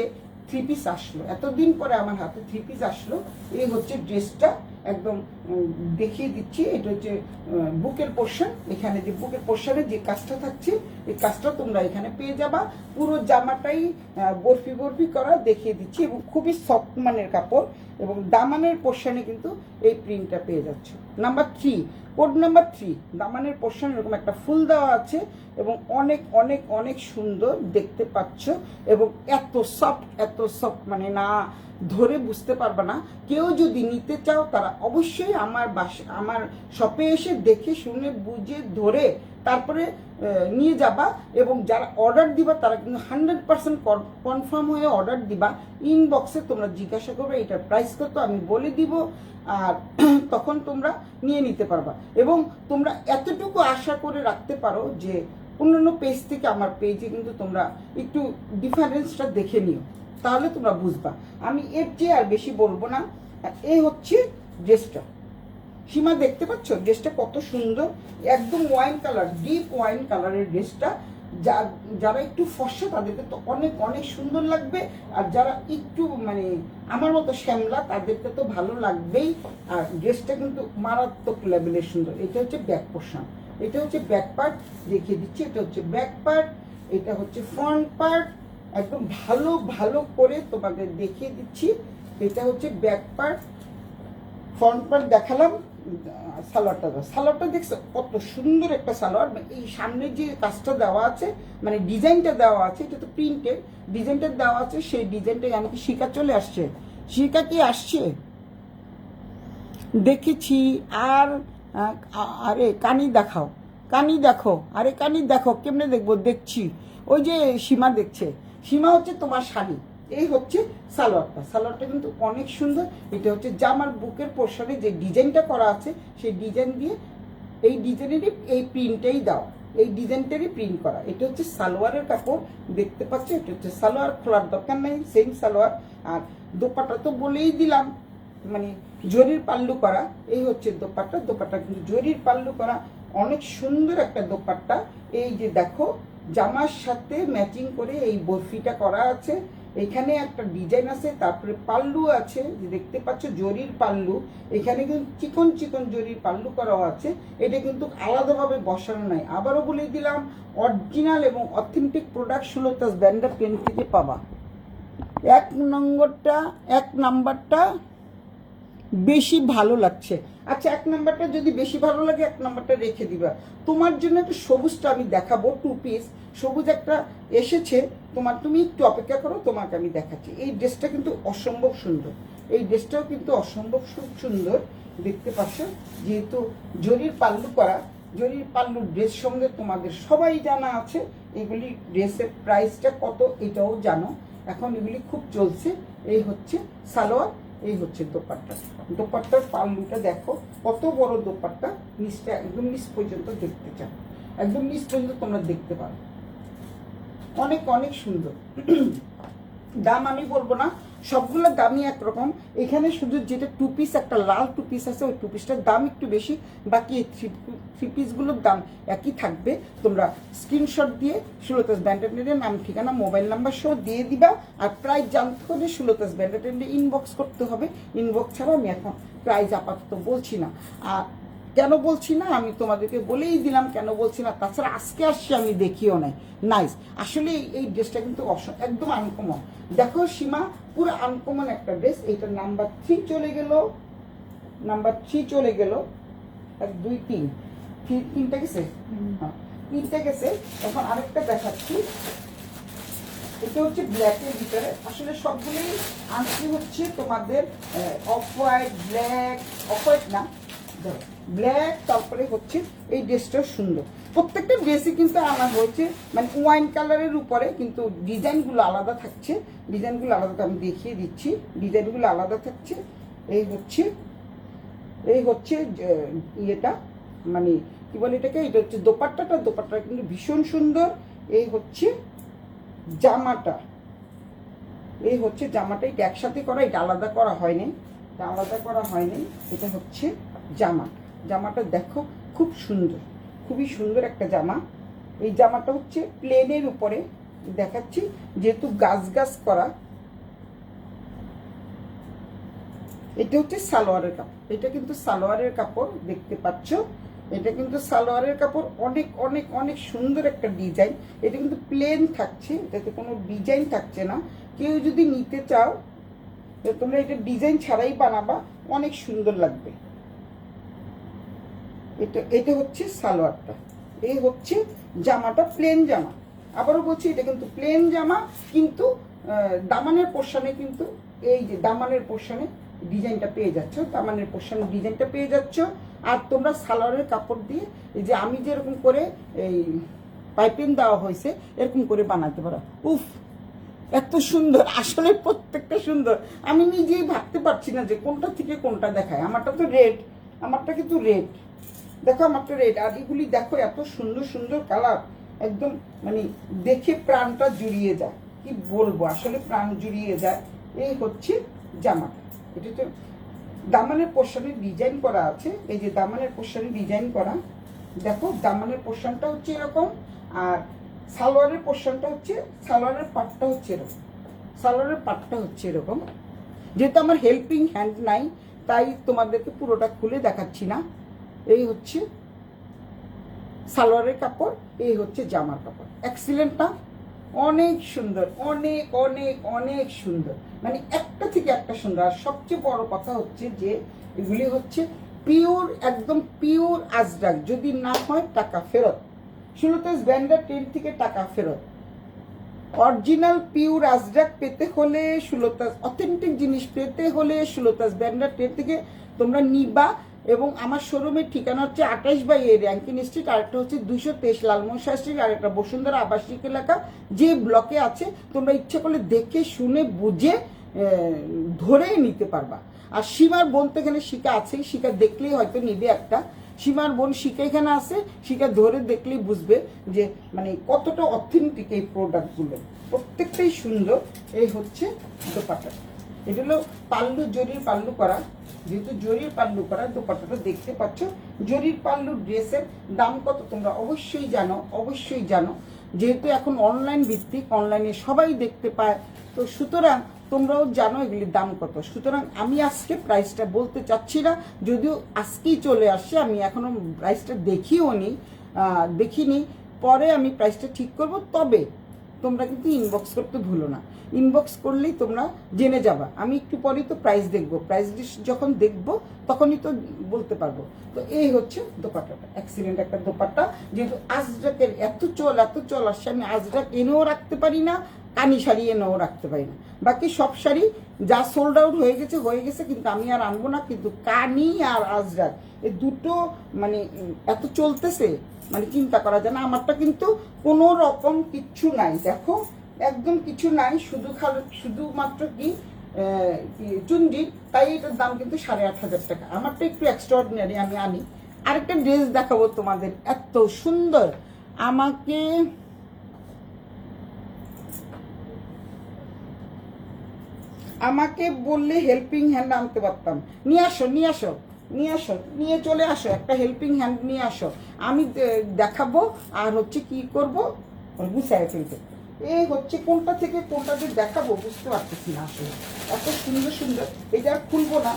থ্রি পিস আসলো, এতদিন পরে আমার হাতে থ্রি পিস আসলো। এই হচ্ছে ড্রেসটা, একদম দেখিয়ে দিচ্ছি। এটা হচ্ছে বুকের পোর্শন। এখানে যে বুকের পোর্শনে যে কাজটা থাকছে, এই কাজটা তোমরা এখানে পেয়ে যাবা। পুরো জামাটাই বরফি বরফি করা, দেখিয়ে দিচ্ছি। এবং খুবই সফট মানের কাপড়, এবং দামানের পোর্শনে কিন্তু এই প্রিন্টটা পেয়ে যাচ্ছে। নাম্বার 3, কোড নাম্বার 3, দামানের পোর্শন এরকম একটা ফুল দেওয়া আছে, এবং অনেক অনেক অনেক সুন্দর দেখতে পাচ্ছ। এবং এত সফট, মানে না ধরে বুঝতে পারবে না। কেউ যদি নিতে চাও তারা অবশ্যই আমার শপে এসে দেখে শুনে বুঝে ধরে তারপরে নিয়ে যাবা। এবং যারা অর্ডার দিবা তারা কিন্তু 100% কনফার্ম হয়ে অর্ডার দিবা। ইনবক্সে তোমরা জিজ্ঞাসা করবে এটার প্রাইস কত, আমি বলে দিব, আর তখন তোমরা নিয়ে নিতে পারবা। এবং তোমরা এতটুকু আশা করে রাখতে পারো যে অন্যান্য পেজ থেকে আমার পেজে কিন্তু তোমরা একটু ডিফারেন্সটা দেখে নিও, তাহলে তোমরা বুঝবা। আমি এর চেয়ে আর বেশি বলবো না। এই হচ্ছে ড্রেসটা। সীমা, দেখতে পাচ্ছ ড্রেসটা কত সুন্দর, একদম ওয়াইন কালার, ডিপ ওয়াইন কালারের ড্রেসটা। যারা একটু ফর্সা তাদেরকে তো অনেক অনেক সুন্দর লাগবে, আর যারা একটু মানে আমার মতো শ্যামলা তাদেরকে তো ভালো লাগবেই। আর ড্রেসটা কিন্তু মারাত্মক লেভেলের সুন্দর। এটা হচ্ছে ব্যাক পোর্শন, এটা হচ্ছে ব্যাক পার্ট, দেখিয়ে দিচ্ছি। এটা হচ্ছে ব্যাক পার্ট, এটা হচ্ছে ফ্রন্ট পার্ট। একদম ভালো ভালো করে তোমাদের দেখিয়ে দিচ্ছি। এটা হচ্ছে ব্যাক পার্ট, ফ্রন্ট পার্ট দেখালাম। সালোয়ারটা দেখছো কত সুন্দর একটা সালোয়ার। এই সামনে যে কাজটা দেওয়া আছে, মানে ডিজাইনটা দেওয়া আছে, এটা তো প্রিন্টের ডিজাইনটা দেওয়া আছে। সেই ডিজাইনটা জানি কি শিকা চলে আসছে, শিকা কি আসছে দেখেছি। আর আরে কানি দেখাও, কানি দেখো, আরে কানি দেখো, কেমনে দেখবো, দেখছি। ওই যে সীমা দেখছে, সীমা হচ্ছে তোমার শাড়ি। এই হচ্ছে সালোয়ারটা কিন্তু অনেক সুন্দর। এটা হচ্ছে জামার বুকের পোর্শনে যে ডিজাইনটা করা আছে, সেই ডিজাইন দিয়ে এই ডিজাইনেরই এই প্রিন্টটাই দাও, এই ডিজাইনটারই প্রিন্ট করা। এটা হচ্ছে সালোয়ারের কাপড়, দেখতে পাচ্ছ। এটা হচ্ছে সালোয়ার, খোলার দরকার নেই, সেম সালোয়ার। আর দোপাট্টা তো বলেই দিলাম, মানে জরির পাল্লু করা। এই হচ্ছে দোপাট্টা কিন্তু জরির পাল্লু করা, অনেক সুন্দর একটা দোপাট্টা। এই যে দেখো, জামার সাথে ম্যাচিং করে এই বরফিটা করা আছে। এখানে একটা ডিজাইন আছে, তারপরে পাল্লু আছে, যে দেখতে পাচ্ছ জরির পাল্লু। এখানে কিন্তু চিকন চিকন জরির পাল্লু করা আছে। এটা কিন্তু আলাদাভাবে বসানো নাই। আবারও বলে দিলাম, অরিজিনাল এবং অথেন্টিক প্রোডাক্ট সুলতাস ব্র্যান্ডের পেন থেকে পাবা। এক নাম্বারটা বেশি ভালো লাগছে। আচ্ছা, এক নাম্বারটা যদি বেশি ভালো লাগে, এক নাম্বারটা রেখে দিবা। তোমার জন্য একটা সবুজটা আমি দেখাবো, টু পিস সবুজ একটা এসেছে তোমার, তুমি একটু অপেক্ষা করো, তোমাকে আমি দেখাচ্ছি। এই ড্রেসটা কিন্তু অসম্ভব সুন্দর, এই ড্রেসটাও কিন্তু অসম্ভব সুন্দর, দেখতে পাচ্ছ। যেহেতু জরির পাল্লু করা, জরির পাল্লু ড্রেস সঙ্গে তোমাদের সবাই জানা আছে। এগুলি ড্রেসের প্রাইসটা কত এটাও জানো, এখন এগুলি খুব চলছে। এই হচ্ছে সালোয়ার, এই হচ্ছে দোপাট্টার পাল্লুটা দেখো কত বড় দোপাট্টা। নিচটা একদম নিচ পর্যন্ত দেখতে চাও, একদম নিচ পর্যন্ত তোমরা দেখতে পারো, অনেক অনেক সুন্দর। দাম আমি বলবো না, সবগুলোর দামই একরকম। এখানে শুধু যেটা 2 পিস, একটা লাল 2 পিস আছে, ওই 2 পিসটার দাম একটু বেশি, বাকি এই 3 পিসগুলোর দাম একই থাকবে। তোমরা স্ক্রিনশট দিয়ে সুলতাস ব্যান্ডেটের নাম, ঠিকানা, মোবাইল নাম্বার সহ দিয়ে দিবা। আর প্রাইস জানতে হলে সুলতাস ব্যান্ডেটের ইনবক্স করতে হবে। ইনবক্স ছাড়া আমি এখন প্রাইস আপাতত বলছি না। আর কেন বলছি না আমি তোমাদেরকে বলেই দিলাম কেন বলছি না। তাছাড়া আজকে আসছি আমি দেখিও নাই। নাইস, আসলে এই ড্রেসটা কিন্তু একদম আনকমন। দেখো সীমা, পুরো আনকমন একটা ড্রেস। এইটার নাম্বার 3 চলে গেল, নাম্বার 3 চলে গেল। 1 2 3 তিনটা গেছে, হ্যাঁ 3টা গেছে। এখন আরেকটা দেখাচ্ছি। এটা হচ্ছে ব্ল্যাকের ভিতরে। আসলে সবগুলোই আনছি হচ্ছে তোমাদের off white, black, off white না, ব্ল্যাক, তারপরে হচ্ছে এই ড্রেসটা সুন্দর। প্রত্যেকটা ড্রেসই কিন্তু আনা হয়েছে মানে ওয়াইন কালারের উপরে, কিন্তু ডিজাইনগুলো আলাদা থাকছে। ডিজাইনগুলো আলাদা, আমি দেখিয়ে দিচ্ছি। ডিজাইনগুলো আলাদা থাকছে। এই হচ্ছে ইয়েটা, মানে কি বলে এটাকে, এটা হচ্ছে দোপাট্টাটা। দোপাট্টাটা কিন্তু ভীষণ সুন্দর। এই হচ্ছে জামাটা, এই হচ্ছে জামাটা। এটা একসাথে করা, এটা আলাদা করা হয়নি, এটা আলাদা করা হয়নি। এটা হচ্ছে জামা। জামাটা দেখো খুব সুন্দর, খুবই সুন্দর একটা জামা। এই জামাটা হচ্ছে প্লেনের উপরে দেখাচ্ছি, যেহেতু গাছ গাছ করা। এটা হচ্ছে সালোয়ারের কাপড়। এটা কিন্তু সালোয়ারের কাপড়, দেখতে পাচ্ছ। এটা কিন্তু সালোয়ারের কাপড়। অনেক অনেক অনেক সুন্দর একটা ডিজাইন। এটা কিন্তু প্লেন থাকছে, এটাতে কোনো ডিজাইন থাকছে না। কেউ যদি নিতে চাও তোমরা এটা ডিজাইন ছাড়াই বানাবা, অনেক সুন্দর লাগবে। এটা হচ্ছে সালোয়ারটা, এই হচ্ছে জামাটা, প্লেন জামা। আবারও বলছি এটা কিন্তু প্লেন জামা, কিন্তু দামানের পোর্শনে কিন্তু এই যে দামানের পোর্শনে ডিজাইনটা পেয়ে যাচ্ছ, দামানের পোর্শনে ডিজাইনটা পেয়ে যাচ্ছ। আর তোমরা সালোয়ারের কাপড় দিয়ে এই যে আমি যেরকম করে এই পাইপিং দেওয়া হয়েছে এরকম করে বানাতে পারো। উফ, এত সুন্দর, আসলে প্রত্যেকটা সুন্দর। আমি নিজেই ভাবতে পারছি না যে কোনটা থেকে কোনটা দেখায়। আমারটা তো রেড, আমারটা কিন্তু রেড, দেখো আমারটা রেড। আর এগুলি দেখো এত সুন্দর সুন্দর কালার, একদম মানে দেখে প্রাণটা জুড়িয়ে যায়। কি বলবো, আসলে প্রাণ জুড়িয়ে যায়। এই হচ্ছে জামাটা। এটা তো দামানের পোর্শনে ডিজাইন করা আছে, এই যে দামানের পোর্শনে ডিজাইন করা। দেখো দামানের পোর্শনটা হচ্ছে এরকম, আর সালোয়ারের পোর্শনটা হচ্ছে, সালোয়ারের পাটটা হচ্ছে এরকম, সালোয়ারের পাটটা হচ্ছে এরকম। যেহেতু আমার হেল্পিং হ্যান্ড নাই তাই তোমাদেরকে পুরোটা খুলে দেখাচ্ছি না। এই হচ্ছে সালোয়ারের কাপড়, এই হচ্ছে জামার কাপড়। এক্সিলেন্ট না? অনেক সুন্দর, অনেক অনেক অনেক সুন্দর, মানে একটা থেকে একটা সুন্দর। আর সবচেয়ে বড় কথা হচ্ছে যে এগুলি হচ্ছে পিওর, একদম পিওর আজরাক। যদি না হয় টাকা ফেরত। সুলতাস ব্যান্ডার 10 থেকে টাকা ফেরত। অরিজিনাল পিওর আজরাক পেতে হলে, সুলতাস অথেন্টিক জিনিস পেতে হলে সুলতাস ব্যান্ডার 10 থেকে তোমরা নিবা। এবং আমার শোরুমের ঠিকানা হচ্ছে 28/A র্যাঙ্কিন স্ট্রিট, আরেকটা হচ্ছে 223 লালমনসা স্ট্রিট, আর একটা বসুন্ধরা আবাসিক এলাকা, যে ব্লকে আছে। তোমরা ইচ্ছা করলে দেখে শুনে বুঝে ধরে নিতে পারবা। আর সীমার বোন তো এখানে শিকা আছেই, শিকা দেখলেই হয়তো নিবে একটা। সীমার বোন শিকা এখানে আছে, শিকা ধরে দেখলেই বুঝবে যে মানে কতটা অথেন্টিক এই প্রোডাক্টগুলো। প্রত্যেকটাই সুন্দর। এই হচ্ছে দোপাট্টা। এটা হলো পাল্লু, জরির পাল্লু করা। যেহেতু জরির পাল্লু করা, দোপাট্টাটা দেখতে পাচ্ছ। জরির পাল্লু ড্রেসের দাম কত তোমরা অবশ্যই জানো, অবশ্যই জানো। যেহেতু এখন অনলাইন ভিত্তিক, অনলাইনে সবাই দেখতে পায়, তো সুতরাং তোমরাও জানো এগুলির দাম কত। সুতরাং আমি আজকে প্রাইসটা বলতে চাচ্ছি না, যদিও আজকেই চলে আসছে। আমি এখনো প্রাইসটা দেখিনি, পরে আমি প্রাইসটা ঠিক করব। তবে তোমরা কিন্তু ইনবক্স করতে ভুলো না। ইনবক্স করলেই তোমরা জেনে যাবা। আমি একটু পরেই তো প্রাইস দেখবো, প্রাইস লিস্ট যখন দেখবো তখনই তো বলতে পারবো। তো এই হচ্ছে দোপাট্টাটা, এক্সিলেন্ট একটা দোপাট্টা। যেহেতু আজরাকের এত চল আসছে, আমি আজরাক এনেও রাখতে পারি না, কানি শাড়ি এনেও রাখতে পারি না। বাকি সব শাড়ি যা সোল্ড আউট হয়ে গেছে, কিন্তু আমি আর আনবো না। কিন্তু কানি আর আজরাক এই দুটো মানে এত চলতেছে, মানে চিন্তা করা যায় না। আমারটা কিন্তু কোনো রকম কিচ্ছু নাই, দেখো একদম কিছু নাই, শুধুমাত্র কি চুন্ডি। তাই এটার দাম কিন্তু 8,500 টাকা। আমারটা একটু এক্সট্রাঅর্ডিনারি, আমি আনি। আরেকটা ড্রেস দেখাবো তোমাদের, এত সুন্দর। আমাকে আমাকে বললে হেল্পিং হ্যান্ড আনতে পারতাম। নিয়ে আসো, নিয়ে আসো, নিয়ে আসো, নিয়ে চলে আসো, একটা হেল্পিং হ্যান্ড নিয়ে আসো। আমি দেখাবো আর হচ্ছে কি করবো, গুছায় ফেলতে। এই হচ্ছে কোনটা থেকে কোনটা যে দেখাবো বুঝতে পারতেছি না আসলে। এত সুন্দর সুন্দর। এটা খুলবো না,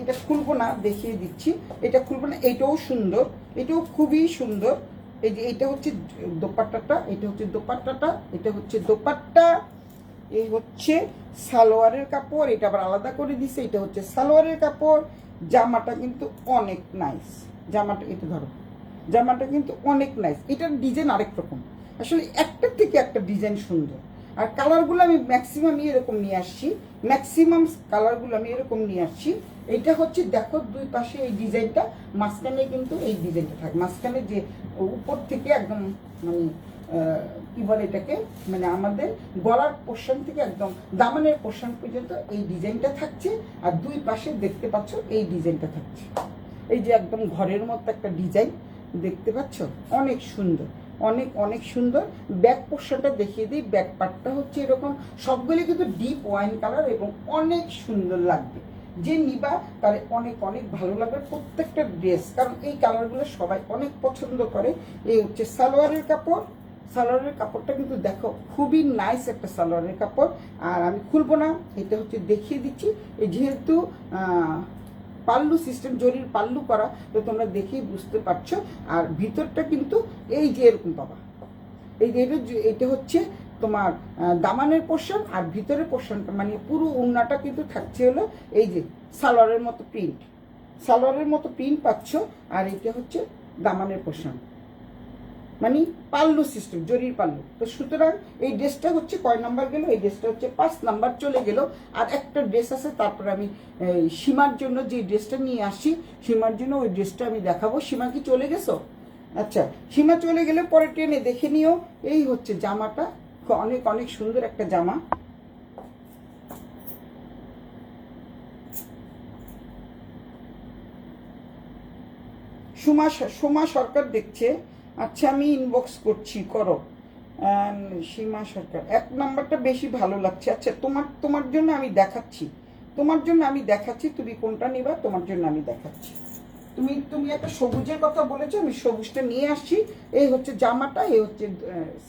এটা খুলবো না, দেখিয়ে দিচ্ছি। এটা খুলবো না, এটাও সুন্দর, এটাও খুবই সুন্দর। এই যে এটা হচ্ছে দোপাট্টাটা, এটা হচ্ছে দোপাট্টাটা, এটা হচ্ছে দোপাট্টা, এই হচ্ছে সালোয়ারের কাপড়, এটা আবার আলাদা করে দিছে। এটা হচ্ছে সালোয়ারের কাপড়। জামাটা কিন্তু অনেক নাইস, জামাটা এটা ধরো, জামাটা কিন্তু অনেক নাইস। এটার ডিজাইন আরেক রকম, আসলে একটার থেকে একটা ডিজাইন সুন্দর। আর কালারগুলো আমি ম্যাক্সিমাম এরকম নিয়ে আসছি, ম্যাক্সিমাম কালারগুলো আমি এরকম নিয়ে আসছি। এটা হচ্ছে দেখো দুই পাশে এই ডিজাইনটা, মাঝখানে কিন্তু এই ডিজাইনটা থাকে, মাঝখানে যে উপর থেকে একদম মানে কি বলে এটাকে, মানে আমাদের গলার পোর্শন থেকে একদম দামানের পোর্শন পর্যন্ত এই ডিজাইনটা থাকছে। আর দুই পাশে দেখতে পাচ্ছ এই ডিজাইনটা থাকছে, এই যে একদম ঘরের মতো একটা ডিজাইন দেখতে পাচ্ছ, অনেক সুন্দর, অনেক অনেক সুন্দর। ব্যাক পোর্শনটা দেখিয়ে দিই, ব্যাক পার্টটা হচ্ছে এরকম, সবগুলি কিন্তু ডিপ ওয়াইন কালার এবং অনেক সুন্দর লাগবে। যে নিবা তার অনেক অনেক ভালো লাগবে প্রত্যেকটা ড্রেস, কারণ এই কালারগুলো সবাই অনেক পছন্দ করে। এই হচ্ছে সালোয়ারের কাপড়, সালোয়ারের কাপড়টা কিন্তু দেখো খুবই নাইস একটা সালোয়ারের কাপড়। আর আমি খুলবো না, এটা হচ্ছে দেখিয়ে দিচ্ছি। এই যেহেতু পাল্লু সিস্টেম, জরির পাল্লু করা, তো তোমরা দেখেই বুঝতে পারছো। আর ভিতরটা কিন্তু এই যে এরকম পাবা, এই যে এটা হচ্ছে তোমার দামানের পোর্শন, আর ভিতরের পোর্শনটা মানে পুরো ওড়নাটা কিন্তু থাকছে হলো এই যে সালোয়ারের মতো প্রিন্ট, সালোয়ারের মতো প্রিন্ট পাচ্ছ। আর এটা হচ্ছে দামানের পোর্শন, মানে পাল্লু সিস্টেম, জরির পাল্লু। তো সুতরাং এই ড্রেসটা হচ্ছে কয় নাম্বার গেল, এই ড্রেসটা হচ্ছে 5 নাম্বার চলে গেল। আর একটা ড্রেস আছে, তারপরে আমি সীমার জন্য যে ড্রেসটা নিয়ে আসি, সীমার জন্য ওই ড্রেসটা আমি দেখাবো। সীমা কি চলে গেছো? আচ্ছা, সীমা চলে গেলে পরে ট্রেনে দেখে নিও। এই হচ্ছে জামাটা, অনেক অনেক সুন্দর একটা জামা। সোমা সরকার দেখছে, আচ্ছা আমি ইনবক্স করছি, করো। সীমা সরকার 1 নাম্বারটা বেশি ভালো লাগছে। আচ্ছা তোমার জন্য আমি দেখাচ্ছি, তোমার জন্য আমি দেখাচ্ছি, তুমি কোনটা নিবা তোমার জন্য আমি দেখাচ্ছি। তুমি একটা সবুজের কথা বলেছো, আমি সবুজটা নিয়ে আসছি। এই হচ্ছে জামাটা, এই হচ্ছে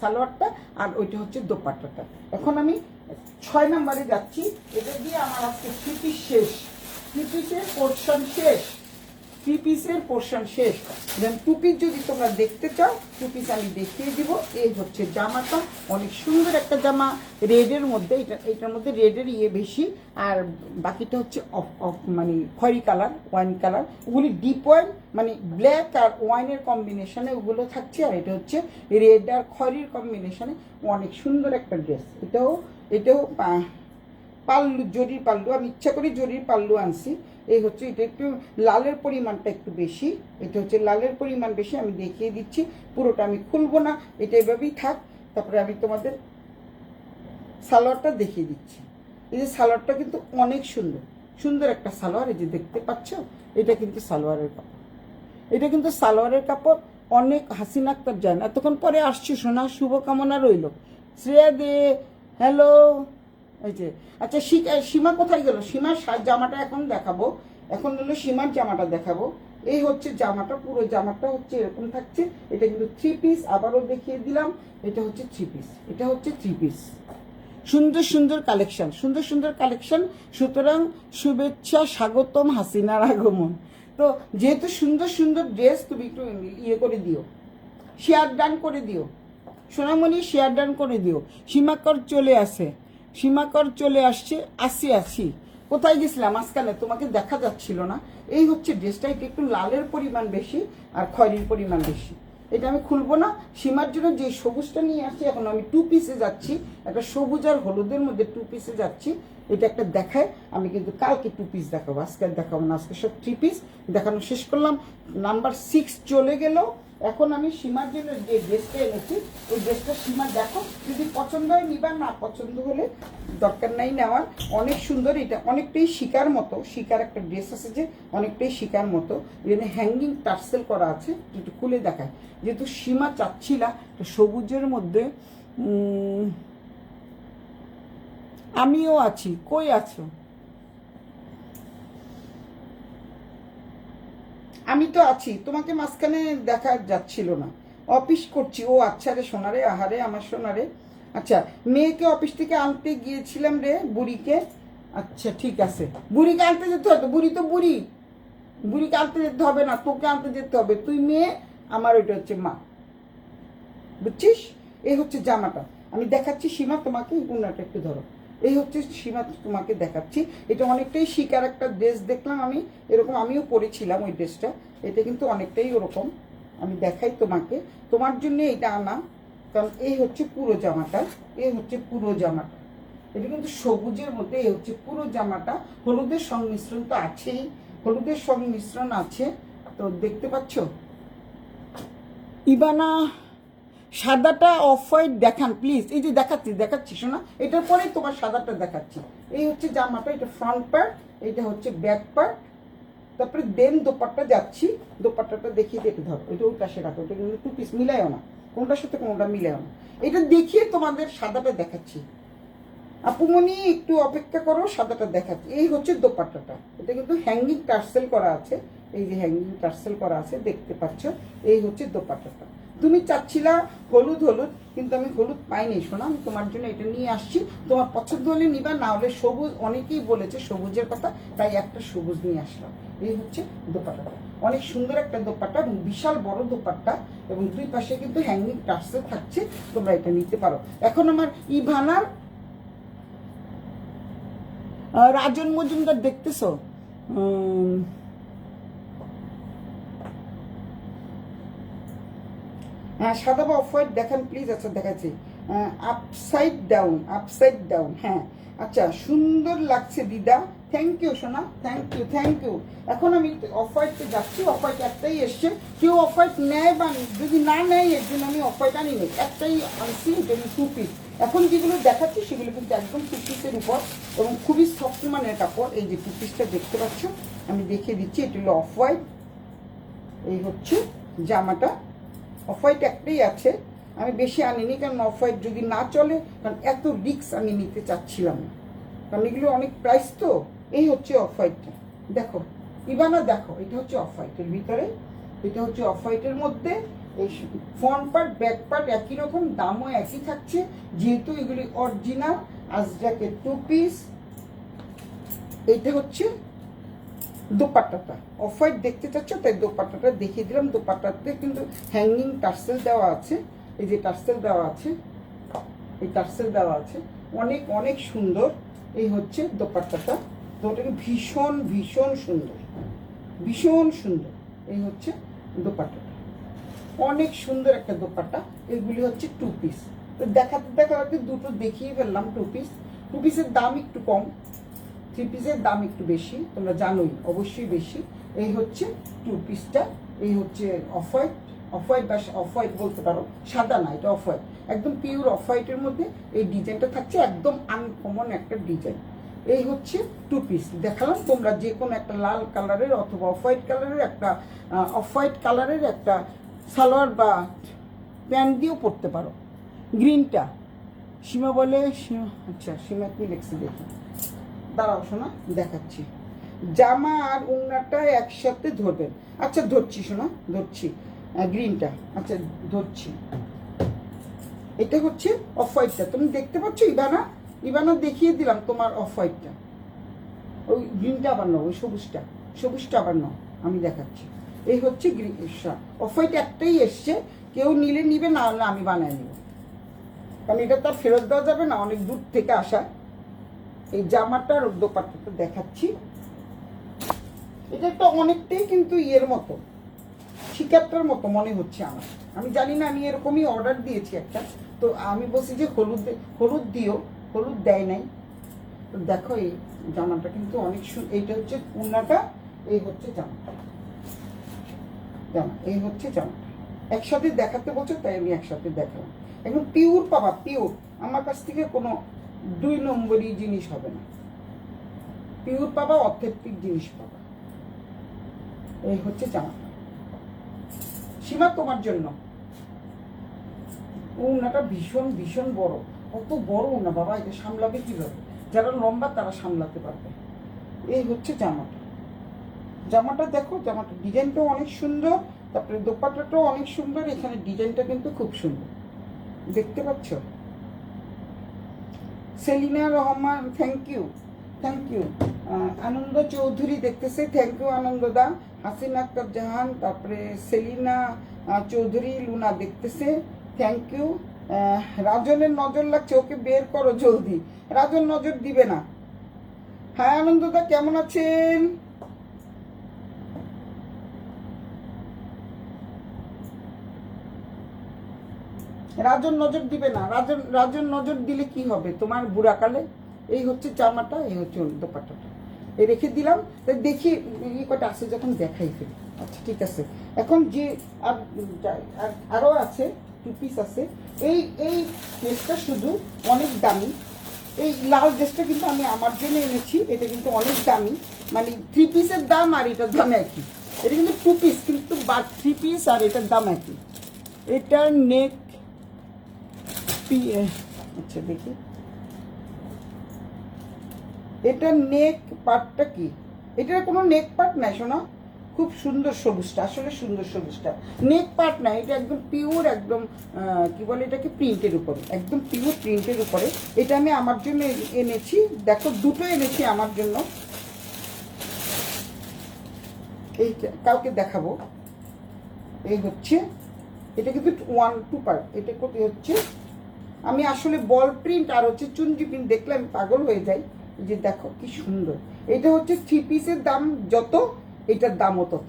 সালোয়ারটা, আর ওইটা হচ্ছে দোপাট্টাটা। এখন আমি 6 নাম্বারে যাচ্ছি। এটা দিয়ে আমার আজকে 3 পিস শেষ, 3 পিসের পোর্শন শেষ, 3 পিসের পোর্শন শেষ। দেন 2 পিস যদি তোমরা দেখতে চাও, 2 পিস আমি দেখিয়ে দিব। এই হচ্ছে জামাটা, অনেক সুন্দর একটা জামা, রেডের মধ্যে, এটার মধ্যে রেডের বেশি, আর বাকিটা হচ্ছে অফ মানে খয়েরি কালার, ওয়াইন কালার। ওগুলি ডিপ ওয়াইন মানে ব্ল্যাক আর ওয়াইনের কম্বিনেশনে ওগুলো থাকছে। আর এটা হচ্ছে রেড আর খয়েরির কম্বিনেশনে, অনেক সুন্দর একটা ড্রেস। এটাও পাল্লু, জরির পাল্লু, আমি ইচ্ছা করি জরির পাল্লু আনছি। এই হচ্ছে এটা একটু লালের পরিমাণটা একটু বেশি, এটা হচ্ছে লালের পরিমাণ বেশি। আমি দেখিয়ে দিচ্ছি, পুরোটা আমি খুলবো না, এটা এভাবেই থাক। তারপরে আমি তোমাদের সালোয়ারটা দেখিয়ে দিচ্ছি। এই যে সালোয়ারটা কিন্তু অনেক সুন্দর, সুন্দর একটা সালোয়ার, এই যে দেখতে পাচ্ছ, এটা কিন্তু সালোয়ারের কাপড়, এটা কিন্তু সালোয়ারের কাপড়। অনেক হাসিনা আক্তার জান এতক্ষণ পরে আসছি, শোনা, শুভকামনা রইল। শ্রেয়া দে, হ্যালো। এই যে আচ্ছা, সীমা কোথায় গেল? সীমার জামাটা এখন দেখাবো, এখন হলো সীমার জামাটা দেখাবো। এই হচ্ছে জামাটা, পুরো জামাটা হচ্ছে এরকম থাকছে। এটা কিন্তু 3 পিস, আবারও দেখিয়ে দিলাম। এটা হচ্ছে 3 পিস, এটা হচ্ছে 3 পিস। সুন্দর সুন্দর কালেকশন, সুন্দর সুন্দর কালেকশন। সুতরাং শুভেচ্ছা, স্বাগতম হাসিনার আগমন। তো যেহেতু সুন্দর সুন্দর ড্রেস, তুমি একটু ইয়ে করে দিও, শেয়ার ডান করে দিও সোনামণি, শেয়ার ডান করে দিও। সীমাকর চলে আসে, সীমাকর চলে আসছে, আসি। কোথায় গেছিলাম আজকালে, তোমাকে দেখা যাচ্ছিল না। এই হচ্ছে ড্রেসটা, এটা একটু লালের পরিমাণ বেশি আর খয়েরির পরিমাণ বেশি। এটা আমি খুলবো না। সীমার জন্য যে সবুজটা নিয়ে আসছি, এখন আমি 2 পিসে যাচ্ছি, একটা সবুজ আর হলুদের মধ্যে 2 পিসে যাচ্ছি। এটা একটা দেখায়, আমি কিন্তু কালকে 2 পিস দেখাবো, আজকে দেখাবো না। আজকে সব 3 পিস দেখানো শেষ করলাম। নাম্বার 6 চলে গেল। এখন আমি সীমার জন্য যে ড্রেসটা এনেছি, ওই ড্রেসটা সীমা দেখো, যদি পছন্দ হয় নিবা, না পছন্দ হলে দরকার নাই নেওয়ার। অনেক সুন্দর, এটা অনেকটাই শিকার মতো, শিকার একটা ড্রেস আছে যে অনেকটাই শিকার মতো, এখানে হ্যাঙ্গিং টার্সেল করা আছে, একটু খুলে দেখায়। যেহেতু সীমা চাচ্ছিলা সবুজের মধ্যে আমিও আছি, কই আছো? আমি তো আছি, তোমাকে মাঝখানে দেখা যাচ্ছিল না। অফিস করছি। ও আচ্ছা রে সোনারে, আহারে আমার সোনারে। আচ্ছা, মেয়েকে অফিস থেকে আনতে গিয়েছিলাম রে, বুড়িকে। আচ্ছা ঠিক আছে, বুড়িকে আনতে যেতে হবে, বুড়ি তো বুড়ি, বুড়িকে আনতে যেতে হবে না, তোকে আনতে যেতে হবে। তুই মেয়ে, আমার ওইটা হচ্ছে মা, বুঝছিস? এই হচ্ছে জামাটা আমি দেখাচ্ছি। সীমা তোমাকে উন্নাটা একটু ধরো। এই হচ্ছে সীমা, তোমাকে দেখাচ্ছি। এটা অনেকটাই শিকার একটা ড্রেস দেখলাম আমি, এরকম আমিও পরেছিলাম ওই ড্রেসটা। এটা কিন্তু অনেকটাই ওরকম। আমি দেখাই তোমাকে, তোমার জন্য এটা আনা। কারণ এই হচ্ছে পুরো জামাটা, এই হচ্ছে পুরো জামাটা। এটা কিন্তু সবুজের মধ্যে, এই হচ্ছে পুরো জামাটা। হলুদের সংমিশ্রণ তো আছেই, হলুদের সংমিশ্রণ আছে, তো দেখতে পাচ্ছ। ইবানা, সাদাটা অফ হোয়াইট দেখান প্লিজ। এই যে দেখাচ্ছি দেখাচ্ছি শোনা, এটার পরেই তোমার সাদাটা দেখাচ্ছি। এই হচ্ছে জামাটা, এটা ফ্রন্ট পার্ট, এটা হচ্ছে ব্যাক পার্ট। তারপরে দেন দোপাট্টা যাচ্ছি, দোপাট্টাটা দেখিয়ে দেখে ধরো, ওইটা ওই পাশে রাখো, ওইটা কিন্তু টু পিস মিলায়ও না, কোনটার সাথে কোনটা মিলায়ও না। এটা দেখিয়ে তোমাদের সাদাটা দেখাচ্ছি। আপুমনি একটু অপেক্ষা করো, সাদাটা দেখাচ্ছি। এই হচ্ছে দোপাট্টাটা, এটা কিন্তু হ্যাঙ্গিং টার্সেল করা আছে, এই যে হ্যাঙ্গিং টার্সেল করা আছে দেখতে পাচ্ছ। এই হচ্ছে দোপাট্টাটা। তুমি চাচ্ছিলা হলুদ হলুদ, কিন্তু আমি হলুদ পাইনি শোনা, আমি তোমার জন্য এটা নিয়ে আসছি। তোমার পছন্দ হলে নিবা, না হলে সবুজ, অনেকেই বলেছে সবুজের কথা, তাই একটা সবুজ নিয়ে আসলাম। এই হচ্ছে দোপাট্টাটা, অনেক সুন্দর একটা দোপাট্টা এবং বিশাল বড় দোপাট্টা, এবং দুই পাশে কিন্তু হ্যাঙ্গিং টার্সেল থাকছে, তোমরা এটা নিতে পারো। এখন আমার ইভানার রাজন মজুমদার দেখতেছো? হ্যাঁ, সাদা বা অফ হোয়াইট দেখান প্লিজ। আচ্ছা দেখাচ্ছি, আপসাইড ডাউন, আপসাইড ডাউন, হ্যাঁ। আচ্ছা সুন্দর লাগছে দিদা, থ্যাংক ইউ সোনা, থ্যাংক ইউ থ্যাংক ইউ। এখন আমি অফ হোয়াইটে যাচ্ছি, অফ হোয়াইট একটাই এসছে। কেউ অফ হোয়াইট নেয় বা যদি না নেয়, এর জন্য আমি অফ হোয়াইট আনি নেই, একটাই আনছি, এটা টু পিস। এখন যেগুলো দেখাচ্ছি সেগুলো কিন্তু একদম টু পিসের উপর, এবং খুবই সফট মানের কাপড়। এই যে টু পিসটা দেখতে পাচ্ছ, আমি দেখিয়ে দিচ্ছি, এটা হলো অফ হোয়াইট। এই হচ্ছে জামাটা, অফ হোয়াইট একটাই আছে, আমি বেশি আনিনি, কারণ অফ হোয়াইট যদি না চলে, কারণ এত রিক্স আমি নিতে চাচ্ছিলাম না, কারণ এগুলো অনেক প্রাইস তো। এই হচ্ছে অফ হোয়াইটটা, দেখো ইবানা, দেখো এটা হচ্ছে অফ হোয়াইটের ভিতরে, এটা হচ্ছে অফ হোয়াইটের মধ্যে। এই ফ্রন্ট পার্ট ব্যাক পার্ট একই রকম, দামও একই থাকছে, যেহেতু এগুলি অরিজিনাল আজরাকের টু পিস। এইটা হচ্ছে দোপাট্টাটা, অফ হোয়াইট দেখতে চাচ্ছ তাই দোপাট্টাটা দেখিয়ে দিলাম। দোপাট্টাতে কিন্তু হ্যাঙ্গিং টার্সেল দেওয়া আছে, এই যে টার্সেল দেওয়া আছে, এই টার্সেল দেওয়া আছে, অনেক অনেক সুন্দর। এই হচ্ছে দোপাট্টাটা, দোপাট্টাটা ভীষণ ভীষণ সুন্দর, ভীষণ সুন্দর। এই হচ্ছে দোপাট্টাটা, অনেক সুন্দর একটা দোপাট্টা। এগুলি হচ্ছে টু পিস। তো দেখাতে দেখাতে দুটো দেখিয়ে ফেললাম টু পিস। টু পিসের দাম একটু কম, থ্রি পিসের দাম একটু বেশি, তোমরা জানোই অবশ্যই বেশি। এই হচ্ছে টু পিসটা, এই হচ্ছে অফ হোয়াইট, অফ হোয়াইট বা অফ হোয়াইট বলতে পারো, সাদা না, এটা অফ হোয়াইট, একদম পিওর অফ হোয়াইটের মধ্যে এই ডিজাইনটা থাকছে, একদম আনকমন একটা ডিজাইন। এই হচ্ছে টু পিস দেখালাম। তোমরা যে কোনো একটা লাল কালারের অথবা অফ হোয়াইট কালারের একটা, অফ হোয়াইট কালারের একটা সালোয়ার বা প্যান্ট দিয়েও পরতে পারো। গ্রিনটা সীমা বলে, আচ্ছা সীমা কি লেখছে দেখি, দাঁড়াও শোনা দেখাচ্ছি। জামা আর উন্নাটা একসাথে ধরবেন। আচ্ছা ধরছি শোনা, ধরছি গ্রিনটা, আচ্ছা ধরছি। এটা হচ্ছে অফ হোয়াইটটা, তুমি দেখতে পাচ্ছ ইবানা, ইবানা দেখিয়ে দিলাম তোমার অফ হোয়াইটটা। ওই গ্রিনটা আবার নাও, ওই সবুজটা, সবুজটা আবার নাও, আমি দেখাচ্ছি। এই হচ্ছে গ্রিন, অফ হোয়াইট একটাই এসছে, কেউ নিলে নিবে, না হলে আমি বানায় নিব, কারণ এটা তো আর ফেরত দেওয়া যাবে না, অনেক দূর থেকে আসা। এই জামাটার দোপাট্টাটা দেখাচ্ছি, এটা একটা অনেকটাই কিন্তু ইয়ের মতো, শিকারটার মতো মনে হচ্ছে আমার। আমি জানি না, আমি এরকমই অর্ডার দিয়েছি একটা, তো আমি বলছি যে হলুদ হলুদ দিও, হলুদ দেয় নাই। তো দেখো এই জামাটা কিন্তু অনেক এইটা হচ্ছে উন্নাটা, এই হচ্ছে জামাটা, জামা এই হচ্ছে জামাটা। একসাথে দেখাতে বলছো তাই আমি একসাথে দেখালাম। একদম পিওর পাবা, পিওর, আমার কাছ থেকে কোনো দুই নম্বরই জিনিস হবে না, পিওর পাবা, অথেন্টিক জিনিস পাবা। এই হচ্ছে জামাটা, সীমা তোমার জন্য। উনাটা ভীষণ ভীষণ বড়, কত বড় উনা বাবা, এটা সামলাবে কিভাবে? যারা লম্বা তারা সামলাতে পারবে। এই হচ্ছে জামাটা। জামাটা দেখো, জামাটা ডিজাইনটাও অনেক সুন্দর, তারপরে দোপাট্টাটাও অনেক সুন্দর, এখানে ডিজাইনটা কিন্তু খুব সুন্দর, দেখতে পাচ্ছ। Selina Rahman, thank you, thank you. Anand Chowdhury দেখতেছে, থ্যাংক ইউ আনন্দদা। হাসিনা আক্তার জাহান, তারপরে সেলিনা চৌধুরী, লুনা দেখতেছে, থ্যাংক ইউ। রাজনের নজর লাগছে, ওকে বের করো জলদি। রাজন নজর দিবে না। হ্যাঁ আনন্দদা, কেমন আছেন? রাজন নজর দিবে না। রাজন নজর দিলে কি হবে তোমার বুড়াকালে? এই হচ্ছে জামাটা, এই হচ্ছে দোপাট্টাটা, এই রেখে দিলাম। তাই দেখি এই কটা আছে যখন দেখাই ফেলি। আচ্ছা ঠিক আছে। এখন যে আরও আছে, 2 পিস আছে। এই এই ড্রেসটা শুধু অনেক দামি। এই লাল ড্রেসটা কিন্তু আমি আমার জন্য এনেছি, এটা কিন্তু অনেক দামি, মানে 3 পিসের দাম আর এটার দাম একই। এটা কিন্তু 2 পিস, কিন্তু 3 পিস আর এটার দাম একই। এটার নেক, আচ্ছা দেখি এটা নেক পার্টটা কি। এটার কোনো নেক পার্ট নাই শোনা। খুব সুন্দর সবুজটা, আসলে সুন্দর সবুজটা, নেক পার্ট না, এটা একদম পিওর, একদম কি বলে এটাকে, প্রিন্টের উপরে, একদম পিওর প্রিন্টের উপরে। এটা আমি আমার জন্য এনেছি, দেখো দুটো এনেছি আমার জন্য। এই কালকে দেখাবো। এই হচ্ছে, এটা কিন্তু 1-2 পার্ট। এটা কোথায় হচ্ছে, আমি আসলে বল প্রিন্ট আর হচ্ছে চুনজি প্রিন্ট দেখলে আমি পাগল হয়ে যাই। যে দেখো কি সুন্দর। এটা হচ্ছে 3 পিসের দাম যত, এটার দামও তত।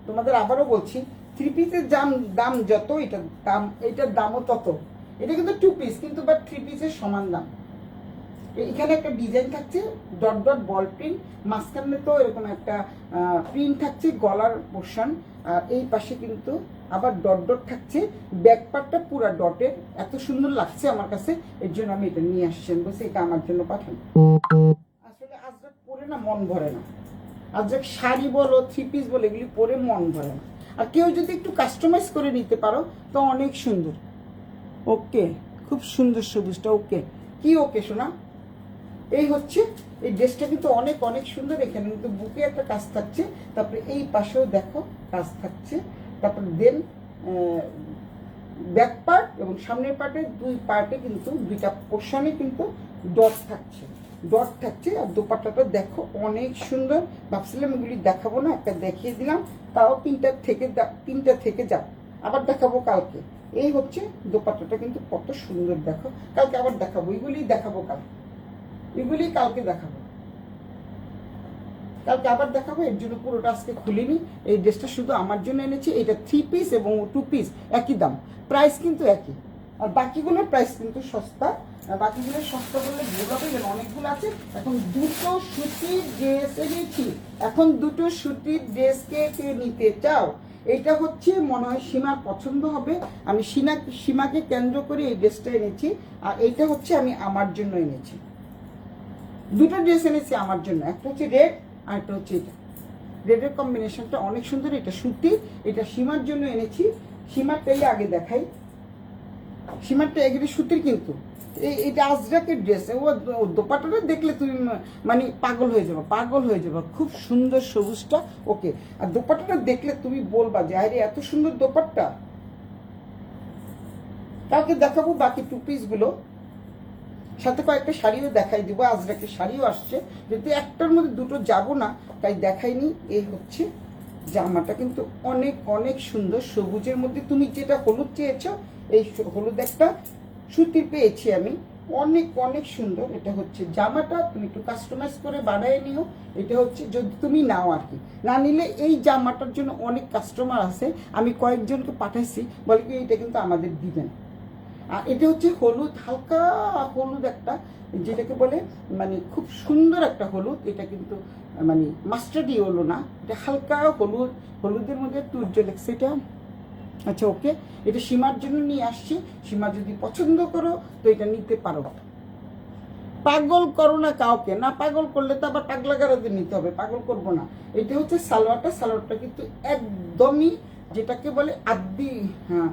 তোমাদের আবারও বলছি, 3 পিসের দাম যত, এটার দামও তত। এটা কিন্তু 2 পিস, কিন্তু বাট 3 পিসের সমান দাম। এখানে একটা ডিজাইন থাকছে, ডট ডট বল প্রিন্ট, মাঝখানে তো এরকম একটা প্রিন্ট থাকছে গলার পোর্শন, আর এই পাশে কিন্তু আবার ডট ডট থাকছে। ব্যাক পার্টটা পুরা ডটের, এত সুন্দর লাগছে আমার কাছে, এর জন্য আমি এটা নিয়ে আসছি। বলছি এটা আমার জন্য পাঠান। আসলে আজরাক পরে না মন ভরে না। আজরাক শাড়ি বলো, 3 পিস বলো, এগুলি পরে মন ভরে না। আর কেউ যদি একটু কাস্টমাইজ করে নিতে পারো তো অনেক সুন্দর। ওকে, খুব সুন্দর সবুজটা। ওকে, কি ওকে শোনা। এই হচ্ছে, এই ড্রেসটা কিন্তু অনেক অনেক সুন্দর। এখানে কিন্তু বুকে একটা কাজ থাকছে, তারপরে এই পাশেও দেখো কাজ থাকছে, তারপরে দেন ব্যাক পার্ট এবং সামনের পার্টে 2 পার্টে কিন্তু 2টা পোর্শনে কিন্তু ডট থাকছে, ডট থাকছে। আর দোপাট্টাটা দেখো অনেক সুন্দর। ভাবছিলাম এগুলি দেখাবো না, একটা দেখিয়ে দিলাম, তাও 3টা থেকে যাক, আবার দেখাবো কালকে। এই হচ্ছে দোপাট্টাটা, কিন্তু কত সুন্দর দেখো। কালকে আবার দেখাবো, এগুলি দেখাবো কালকে, এগুলি কালকে দেখাবো, কালকে আবার দেখাবো। এর জন্য পুরোটা আজকে খুলিনি। এই ড্রেসটা শুধু আমার জন্য এনেছি। এটা 3 পিস এবং 2 পিস একই দাম, প্রাইস কিন্তু একই। আর বাকিগুলোর প্রাইস কিন্তু সস্তা। বাকিগুলো সস্তা বললে ভুল হবে, যেন অনেকগুলো আছে। এখন 2টো সুতির ড্রেস এনেছি। এখন 2টো সুতির ড্রেসকে কে নিতে চাও? এটা হচ্ছে মনে হয় সীমার পছন্দ হবে। আমি সীমাকে কেন্দ্র করে এই ড্রেসটা এনেছি। আর এইটা হচ্ছে আমি আমার জন্য এনেছি। 2টো ড্রেস এনেছি আমার জন্য, একটা হচ্ছে রেড আর একটা হচ্ছে এটা। রেডের কম্বিনেশনটা অনেক সুন্দর। এটা সুতি, এটা সীমার জন্য এনেছি। সীমারটাই আগে দেখাই। সীমারটা এগুলি সুতির, কিন্তু এটা আজরাকের ড্রেস। ও দোপাট্টাটা দেখলে তুমি মানে পাগল হয়ে যাবে, পাগল হয়ে যাবে। খুব সুন্দর সবুজটা। ওকে, আর দোপাট্টাটা দেখলে তুমি বলবা যে আরে এত সুন্দর দোপাট্টা। কাউকে দেখাবো বাকি 2 পিসগুলো, সাথে কয়েকটা শাড়িও দেখাই দিব। আজরাকের শাড়িও আসছে, যদি একটার মধ্যে 2টো যাবো না তাই দেখাইনি। এই হচ্ছে জামাটা, কিন্তু অনেক অনেক সুন্দর। সবুজের মধ্যে তুমি যেটা হলুদ চেয়েছো, এই হলুদ একটা সুতির পেয়েছি আমি, অনেক অনেক সুন্দর। এটা হচ্ছে জামাটা, তুমি একটু কাস্টমাইজ করে বানায় নিও। এটা হচ্ছে যদি তুমি নাও আর কি, না নিলে এই জামাটার জন্য অনেক কাস্টমার আছে, আমি কয়েকজনকে পাঠাইছি, বলে কি এটা কিন্তু আমাদের দিবেন। আর এটা হচ্ছে হলুদ, হালকা হলুদ একটা, যেটাকে বলে মানে খুব সুন্দর একটা হলুদ। এটা কিন্তু মানে মাস্টার্ড ইয়েলো না, এটা হালকা হলুদ, হলুদের মধ্যে তুর্য লেগছে এটা। আচ্ছা ওকে, এটা সীমার জন্য নিয়ে আসছি। সীমা যদি পছন্দ করো তো এটা নিতে পারো। পাগল করো না কাউকে, না পাগল করলে তো আবার পাগলা গারদে নিতে হবে, পাগল করবো না। এটা হচ্ছে সালোয়ারটা কিন্তু একদমই যেটাকে বলে আদি, হ্যাঁ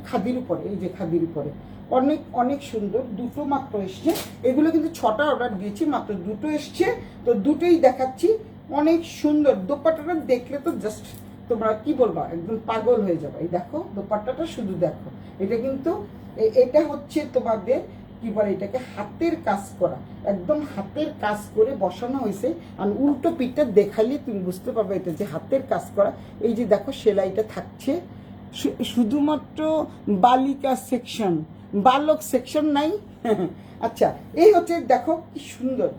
খাদির উপরে, এই যে খাদির উপরে অনেক অনেক সুন্দর। দুটো মাত্র এসছে, এগুলো কিন্তু 6টা অর্ডার দিয়েছি, মাত্র দুটো এসছে, তো দুটোই দেখাচ্ছি। অনেক সুন্দর দোপাট্টাটা দেখলে তো জাস্ট তোমরা কি বলবা, একদম পাগল হয়ে যাবে। এই দেখো দোপাট্টাটা, শুধু দেখো। এটা কিন্তু এটা হচ্ছে তোমাদের কি বলে এটাকে, হাতের কাজ করা, একদম হাতের কাজ করে বসানো হয়েছে। আমি উল্টো পিঠটা দেখাইলে তুমি বুঝতে পারবে এটা যে হাতের কাজ করা। এই যে দেখো সেলাইটা থাকছে, শুধুমাত্র বালিকা সেকশন, বালক সেকশন নাই। আচ্ছা, এই হচ্ছে দেখো কি সুন্দর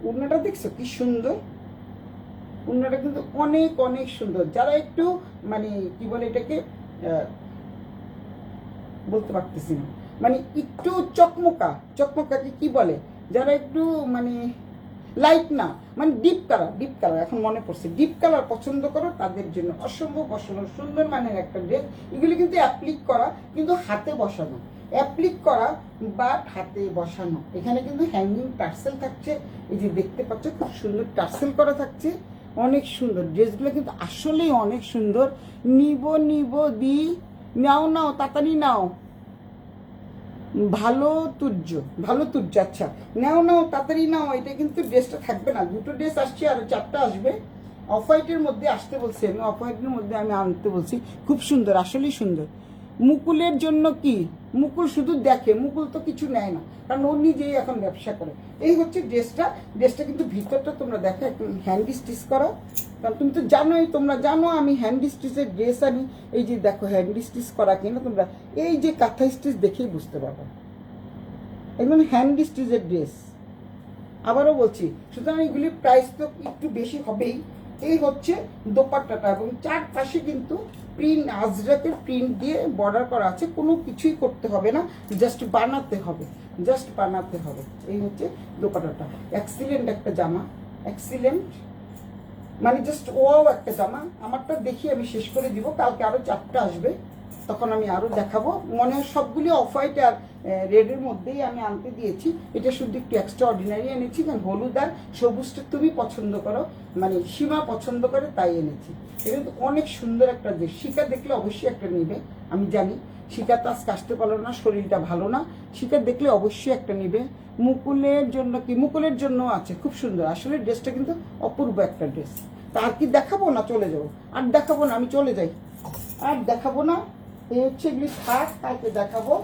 ওড়নাটা, দেখছো কি সুন্দর ওড়নাটা, কিন্তু অনেক অনেক সুন্দর। যারা একটু মানে কি বলে এটাকে, বলতে পারতেছি না, মানে একটু চকমকা, চকমকাকে কি বলে, যারা একটু মানে লাইট না, মানে ডিপ কালার, ডিপ কালার, এখন মনে পড়ছে, ডিপ কালার পছন্দ করো তাদের জন্য অসম্ভব অসম্ভব সুন্দর মানের একটা ড্রেস। এগুলি কিন্তু অ্যাপ্লিক করা, কিন্তু হাতে বসানো, অ্যাপ্লিক করা বা হাতে বসানো। এখানে কিন্তু হ্যাঙ্গিং টার্সেল থাকছে, এই যে দেখতে পাচ্ছ খুব সুন্দর টার্সেল করা থাকছে, অনেক সুন্দর। ড্রেসগুলো কিন্তু আসলেই অনেক সুন্দর। নিব নিব দি, নাও নাও তাড়াতাড়ি নাও, ভালো তুর্য, ভালো তুর্য। আচ্ছা, নাও নাও তাড়াতাড়ি নাও। এটা কিন্তু ড্রেসটা থাকবে না, দুটো ড্রেস আসছে, আর 4টা আসবে। অফ হোয়াইটের মধ্যে আসতে বলছি আমি, অফ হোয়াইটের মধ্যে আমি আনতে বলছি। খুব সুন্দর, আসলেই সুন্দর। মুকুলের জন্য কি, মুকুল শুধু দেখে, মুকুল তো কিছু নেয় না, কারণ ও নিজেই এখন ব্যবসা করে। এই হচ্ছে ড্রেসটা। ড্রেসটা কিন্তু ভিতরটা তোমরা দেখো একদম হ্যান্ড স্টিচ করা, কারণ তুমি তো জানোই, তোমরা জানো আমি হ্যান্ড স্টিচের ড্রেস আনি। এই যে দেখো হ্যান্ড স্টিচ করা কিনা, তোমরা এই যে কাঁথা স্টিচ দেখেই বুঝতে পারবে, একদম হ্যান্ড স্টিচের ড্রেস। আবারও বলছি, সুতরাং এগুলির প্রাইস তো একটু বেশি হবেই। এই হচ্ছে দোপাট্টাটা, এবং চারপাশে কিন্তু প্রিন্ট, আজরাকের প্রিন্ট দিয়ে বর্ডার করা আছে, কোনো কিছুই করতে হবে না, জাস্ট বানাতে হবে, জাস্ট বানাতে হবে। এই হচ্ছে দোপাট্টাটা। এক্সিলেন্ট একটা জামা, এক্সিলেন্ট, মানে জাস্ট ওয়াও একটা জামা। আমারটা দেখি আমি শেষ করে দিব, কালকে আরো 4টা আসবে, তখন আমি আরো দেখাবো। মনে হয় সবগুলি অফ হোয়াইট আর রেডের মধ্যেই আমি আনতে দিয়েছি। এটা শুধু একটু এক্সট্রা অর্ডিনারি এনেছি, কারণ হলুদ আর সবুজটা তুমি পছন্দ করো, মানে সীমা পছন্দ করে, তাই এনেছি। এটা কিন্তু অনেক সুন্দর একটা ড্রেস। শিখা দেখলে অবশ্যই একটা নিবে, আমি জানি। শিখা তো আজকে আসতে পারলো না, শরীরটা ভালো না। শিখা দেখলে অবশ্যই একটা নিবে। মুকুলের জন্য কি, মুকুলের জন্য আছে, খুব সুন্দর। আসলে ড্রেসটা কিন্তু অপূর্ব একটা ড্রেস। তা আর কি দেখাবো না, চলে যাবো? আর দেখাবো না, আমি চলে যাই, আর দেখাবো না। এই হচ্ছে এগুলি থাক, কালকে দেখাবো।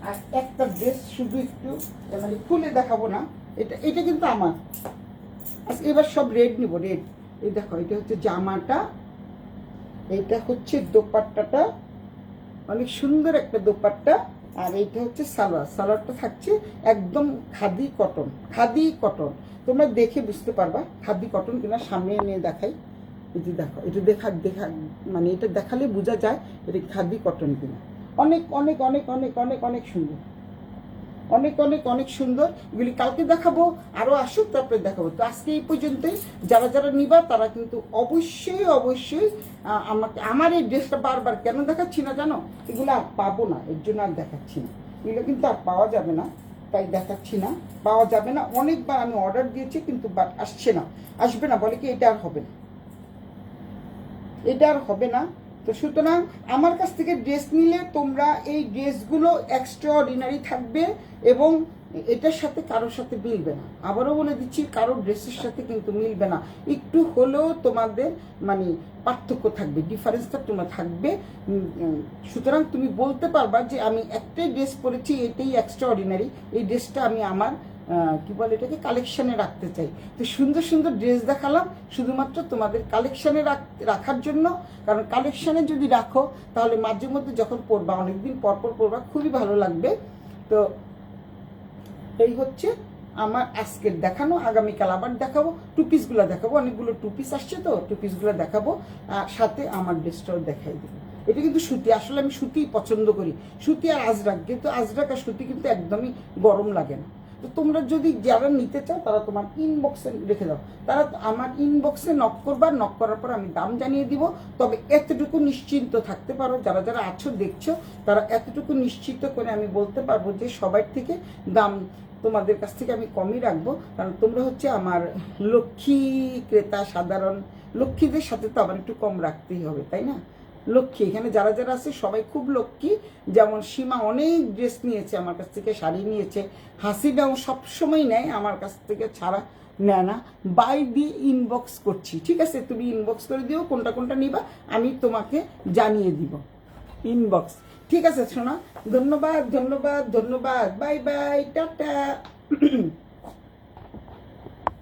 আর একটা ড্রেস শুধু একটু মানে খুলে দেখাবো না, এটা এটা কিন্তু আমার। আচ্ছা, এবার সব রেড নিব, রেড। এই দেখো, এটা হচ্ছে জামাটা, এটা হচ্ছে দোপাট্টাটা, অনেক সুন্দর একটা দোপাট্টা। আর এইটা হচ্ছে সালোয়ার, সালোয়ারটা থাকছে একদম খাদি কটন, খাদি কটন। তোমরা দেখে বুঝতে পারবা খাদি কটন কিনা, সামনে নিয়ে দেখাই। এই যে দেখো, এটা দেখা দেখা মানে এটা দেখালে বোঝা যায় এটা খাদি কটন কিনা। অনেক অনেক অনেক অনেক অনেক অনেক সুন্দর, অনেক অনেক অনেক সুন্দর। এগুলি কালকে দেখাবো, আরো আসুক তারপরে দেখাবো। তো আজকে এই পর্যন্তই। যারা যারা নিবা তারা কিন্তু অবশ্যই অবশ্যই আমাকে, আমার এই ড্রেসটা বারবার কেন দেখাচ্ছি না জানো, এগুলো আর পাবো না, এর জন্য আর দেখাচ্ছি না। এগুলো কিন্তু আর পাওয়া যাবে না, তাই দেখাচ্ছি না, পাওয়া যাবে না। অনেকবার আমি অর্ডার দিয়েছি, কিন্তু বাট আসছে না, আসবে না, বলে কি এটা আর হবে না, এটা আর হবে না। তো সুতরাং আমার কাছ থেকে ড্রেস নিলে তোমরা এই ড্রেসগুলো এক্সট্রা অর্ডিনারি থাকবে, এবং এটার সাথে কারোর সাথে মিলবে না। আবারও বলে দিচ্ছি, কারোর ড্রেসের সাথে কিন্তু মিলবে না। একটু হলেও তোমাদের মানে পার্থক্য থাকবে, ডিফারেন্সটা তোমার থাকবে। সুতরাং তুমি বলতে পারবা যে আমি একটাই ড্রেস পরেছি, এটাই এক্সট্রা অর্ডিনারি, এই ড্রেসটা আমি আমার কি বলে এটাকে কালেকশানে রাখতে চাই। তো সুন্দর সুন্দর ড্রেস দেখালাম শুধুমাত্র তোমাদের কালেকশানে রাখার জন্য, কারণ কালেকশানে যদি রাখো তাহলে মাঝে মধ্যে যখন পরবা, অনেকদিন পর পর পরবা, খুবই ভালো লাগবে। তো এই হচ্ছে আমার আজকের দেখানো। আগামীকাল আবার দেখাবো, টু পিসগুলো দেখাবো, অনেকগুলো টু পিস আসছে, তো টু পিসগুলো দেখাবো, আর সাথে আমার ড্রেসটাও দেখাই দেবো। এটা কিন্তু সুতি, আসলে আমি সুতি পছন্দ করি, সুতি আর আজরাক, কিন্তু আজরাক আর সুতি কিন্তু একদমই গরম লাগে না। তো তোমরা যদি যারা নিতে চাও তারা তোমার ইনবক্সে রেখে দাও, তারা আমার ইনবক্সে নক করবা, নক করার পর আমি দাম জানিয়ে দিব। তবে এতটুকু নিশ্চিন্ত থাকতে পারো, যারা যারা আছো দেখছো, তারা এতটুকু নিশ্চিত করে আমি বলতে পারবো যে সবার থেকে দাম তোমাদের কাছ থেকে আমি কমই রাখবো, কারণ তোমরা হচ্ছে আমার লক্ষ্মী ক্রেতা। সাধারণ লক্ষ্মীদের সাথে তো আবার একটু কম রাখতেই হবে, তাই না? লক্ষ্মী। এখানে যারা যারা আছে সবাই খুব লক্ষ্মী। যেমন সীমা অনেক ড্রেস নিয়েছে আমার কাছ থেকে, শাড়ি নিয়েছে। হাসিটাও সবসময় নেয় আমার কাছ থেকে, ছাড়া নেয় না। বাই দিয়ে ইনবক্স করছি, ঠিক আছে? তুমি ইনবক্স করে দিও কোনটা কোনটা নিবা, আমি তোমাকে জানিয়ে দিব। ইনবক্স, ঠিক আছে সোনা? ধন্যবাদ ধন্যবাদ ধন্যবাদ, বাই বাই, টাটা।